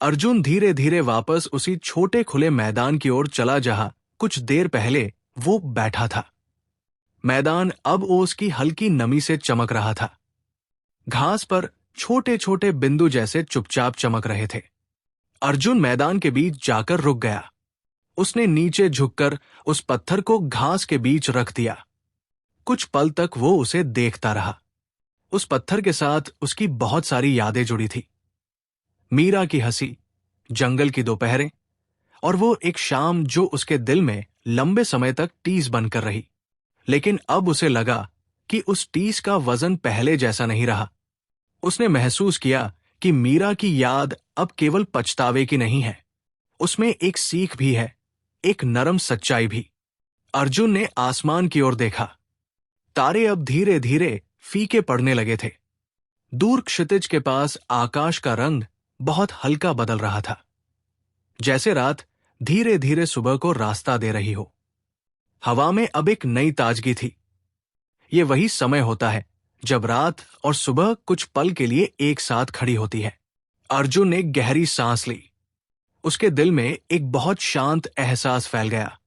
अर्जुन धीरे धीरे वापस उसी छोटे खुले मैदान की ओर चला जहां कुछ देर पहले वो बैठा था। मैदान अब ओस की हल्की नमी से चमक रहा था। घास पर छोटे छोटे बिंदु जैसे चुपचाप चमक रहे थे। अर्जुन मैदान के बीच जाकर रुक गया। उसने नीचे झुककर उस पत्थर को घास के बीच रख दिया। कुछ पल तक वो उसे देखता रहा। उस पत्थर के साथ उसकी बहुत सारी यादें जुड़ी थी। मीरा की हंसी, जंगल की दोपहरें और वो एक शाम जो उसके दिल में लंबे समय तक टीस बनकर रही। लेकिन अब उसे लगा कि उस टीस का वजन पहले जैसा नहीं रहा। उसने महसूस किया कि मीरा की याद अब केवल पछतावे की नहीं है, उसमें एक सीख भी है, एक नरम सच्चाई भी। अर्जुन ने आसमान की ओर देखा। तारे अब धीरे धीरे फीके पड़ने लगे थे। दूर क्षितिज के पास आकाश का रंग बहुत हल्का बदल रहा था, जैसे रात धीरे धीरे सुबह को रास्ता दे रही हो। हवा में अब एक नई ताजगी थी। ये वही समय होता है जब रात और सुबह कुछ पल के लिए एक साथ खड़ी होती है। अर्जुन ने गहरी सांस ली। उसके दिल में एक बहुत शांत एहसास फैल गया,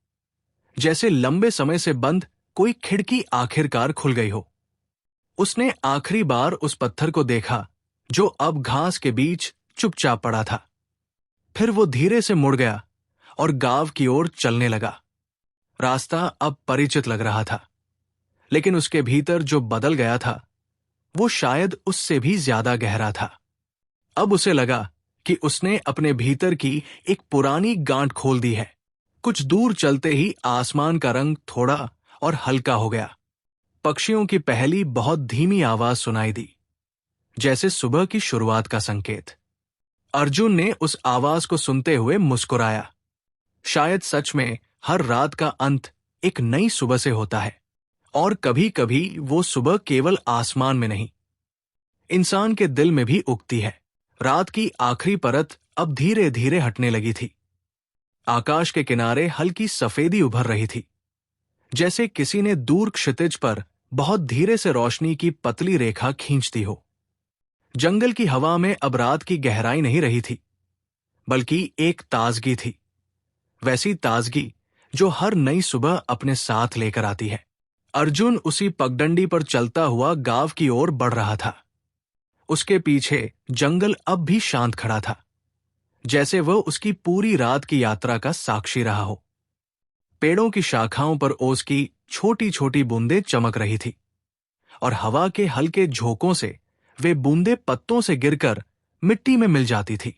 जैसे लंबे समय से बंद कोई खिड़की आखिरकार खुल गई हो। उसने आखिरी बार उस पत्थर को देखा जो अब घास के बीच चुपचाप पड़ा था। फिर वो धीरे से मुड़ गया और गांव की ओर चलने लगा। रास्ता अब परिचित लग रहा था, लेकिन उसके भीतर जो बदल गया था वो शायद उससे भी ज्यादा गहरा था। अब उसे लगा कि उसने अपने भीतर की एक पुरानी गांठ खोल दी है। कुछ दूर चलते ही आसमान का रंग थोड़ा और हल्का हो गया। पक्षियों की पहली बहुत धीमी आवाज सुनाई दी, जैसे सुबह की शुरुआत का संकेत। अर्जुन ने उस आवाज को सुनते हुए मुस्कुराया। शायद सच में हर रात का अंत एक नई सुबह से होता है, और कभी कभी वो सुबह केवल आसमान में नहीं, इंसान के दिल में भी उगती है। रात की आखिरी परत अब धीरे धीरे हटने लगी थी। आकाश के किनारे हल्की सफेदी उभर रही थी, जैसे किसी ने दूर क्षितिज पर बहुत धीरे से रोशनी की पतली रेखा खींच दी हो। जंगल की हवा में अब रात की गहराई नहीं रही थी, बल्कि एक ताजगी थी, वैसी ताजगी जो हर नई सुबह अपने साथ लेकर आती है। अर्जुन उसी पगडंडी पर चलता हुआ गांव की ओर बढ़ रहा था। उसके पीछे जंगल अब भी शांत खड़ा था, जैसे वह उसकी पूरी रात की यात्रा का साक्षी रहा हो। पेड़ों की शाखाओं पर ओस की छोटी छोटी बूंदें चमक रही थी, और हवा के हल्के झोंकों से वे बूंदें पत्तों से गिरकर मिट्टी में मिल जाती थी।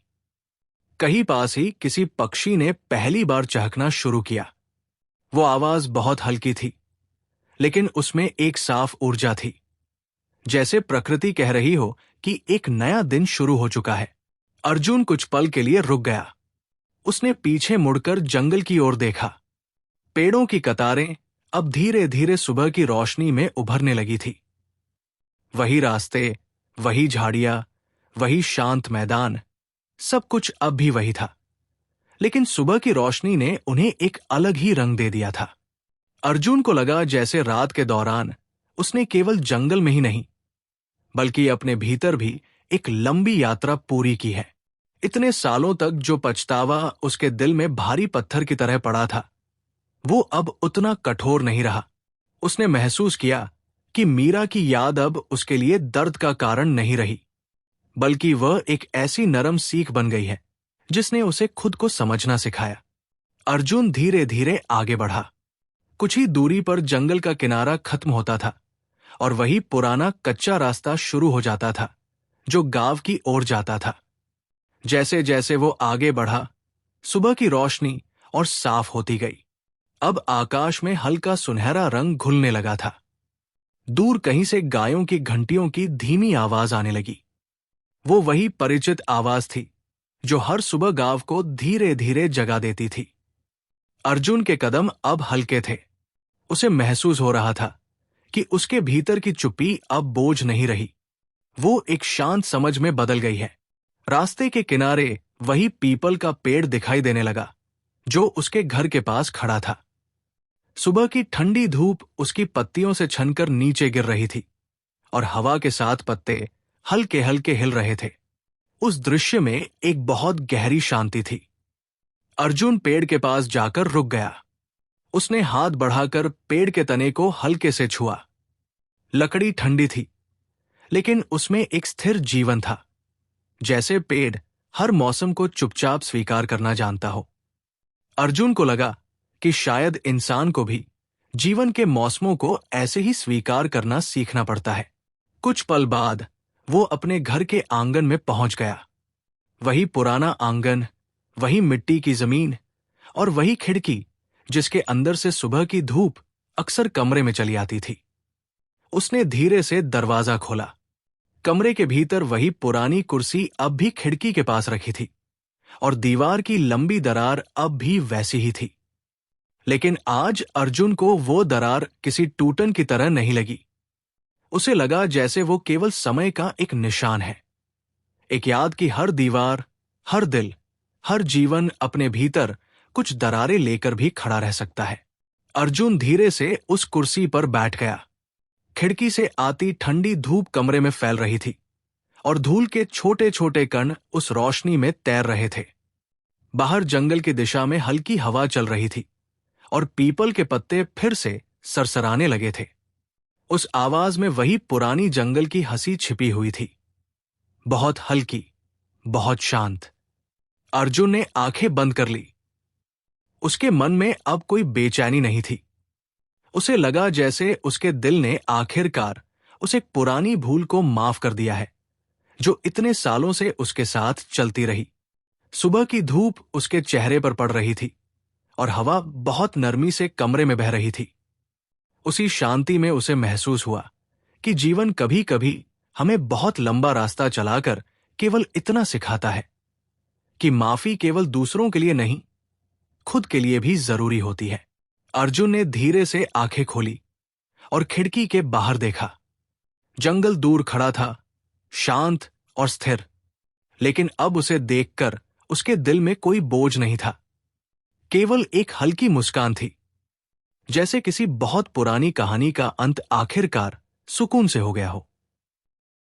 कहीं पास ही किसी पक्षी ने पहली बार चहकना शुरू किया। वो आवाज बहुत हल्की थी, लेकिन उसमें एक साफ ऊर्जा थी, जैसे प्रकृति कह रही हो कि एक नया दिन शुरू हो चुका है। अर्जुन कुछ पल के लिए रुक गया। उसने पीछे मुड़कर जंगल की ओर देखा। पेड़ों की कतारें अब धीरे धीरे सुबह की रोशनी में उभरने लगी थी। वही रास्ते, वही झाड़ियां, वही शांत मैदान, सब कुछ अब भी वही था, लेकिन सुबह की रोशनी ने उन्हें एक अलग ही रंग दे दिया था। अर्जुन को लगा जैसे रात के दौरान उसने केवल जंगल में ही नहीं, बल्कि अपने भीतर भी एक लंबी यात्रा पूरी की है। इतने सालों तक जो पछतावा उसके दिल में भारी पत्थर की तरह पड़ा था, वो अब उतना कठोर नहीं रहा। उसने महसूस किया कि मीरा की याद अब उसके लिए दर्द का कारण नहीं रही, बल्कि वह एक ऐसी नरम सीख बन गई है जिसने उसे खुद को समझना सिखाया। अर्जुन धीरे धीरे आगे बढ़ा। कुछ ही दूरी पर जंगल का किनारा खत्म होता था, और वही पुराना कच्चा रास्ता शुरू हो जाता था जो गांव की ओर जाता था। जैसे जैसे वो आगे बढ़ा, सुबह की रोशनी और साफ होती गई। अब आकाश में हल्का सुनहरा रंग घुलने लगा था। दूर कहीं से गायों की घंटियों की धीमी आवाज आने लगी। वो वही परिचित आवाज थी जो हर सुबह गांव को धीरे धीरे जगा देती थी। अर्जुन के कदम अब हल्के थे। उसे महसूस हो रहा था कि उसके भीतर की चुप्पी अब बोझ नहीं रही, वो एक शांत समझ में बदल गई है। रास्ते के किनारे वही पीपल का पेड़ दिखाई देने लगा जो उसके घर के पास खड़ा था। सुबह की ठंडी धूप उसकी पत्तियों से छनकर नीचे गिर रही थी, और हवा के साथ पत्ते हल्के हल्के हिल रहे थे। उस दृश्य में एक बहुत गहरी शांति थी। अर्जुन पेड़ के पास जाकर रुक गया। उसने हाथ बढ़ाकर पेड़ के तने को हल्के से छुआ। लकड़ी ठंडी थी, लेकिन उसमें एक स्थिर जीवन था, जैसे पेड़ हर मौसम को चुपचाप स्वीकार करना जानता हो। अर्जुन को लगा कि शायद इंसान को भी जीवन के मौसमों को ऐसे ही स्वीकार करना सीखना पड़ता है। कुछ पल बाद वो अपने घर के आंगन में पहुंच गया। वही पुराना आंगन, वही मिट्टी की जमीन, और वही खिड़की जिसके अंदर से सुबह की धूप अक्सर कमरे में चली आती थी। उसने धीरे से दरवाजा खोला। कमरे के भीतर वही पुरानी कुर्सी अब भी खिड़की के पास रखी थी, और दीवार की लंबी दरार अब भी वैसी ही थी। लेकिन आज अर्जुन को वो दरार किसी टूटन की तरह नहीं लगी। उसे लगा जैसे वो केवल समय का एक निशान है, एक याद की हर दीवार, हर दिल, हर जीवन अपने भीतर कुछ दरारें लेकर भी खड़ा रह सकता है। अर्जुन धीरे से उस कुर्सी पर बैठ गया। खिड़की से आती ठंडी धूप कमरे में फैल रही थी, और धूल के छोटे छोटे कण उस रोशनी में तैर रहे थे। बाहर जंगल की दिशा में हल्की हवा चल रही थी, और पीपल के पत्ते फिर से सरसराने लगे थे। उस आवाज में वही पुरानी जंगल की हंसी छिपी हुई थी, बहुत हल्की, बहुत शांत। अर्जुन ने आंखें बंद कर ली। उसके मन में अब कोई बेचैनी नहीं थी। उसे लगा जैसे उसके दिल ने आखिरकार उसे एक पुरानी भूल को माफ कर दिया है, जो इतने सालों से उसके साथ चलती रही। सुबह की धूप उसके चेहरे पर पड़ रही थी और हवा बहुत नरमी से कमरे में बह रही थी। उसी शांति में उसे महसूस हुआ कि जीवन कभी कभी हमें बहुत लंबा रास्ता चलाकर केवल इतना सिखाता है कि माफी केवल दूसरों के लिए नहीं, खुद के लिए भी जरूरी होती है। अर्जुन ने धीरे से आंखें खोली और खिड़की के बाहर देखा। जंगल दूर खड़ा था, शांत और स्थिर, लेकिन अब उसे देखकर उसके दिल में कोई बोझ नहीं था। केवल एक हल्की मुस्कान थी, जैसे किसी बहुत पुरानी कहानी का अंत आखिरकार सुकून से हो गया हो।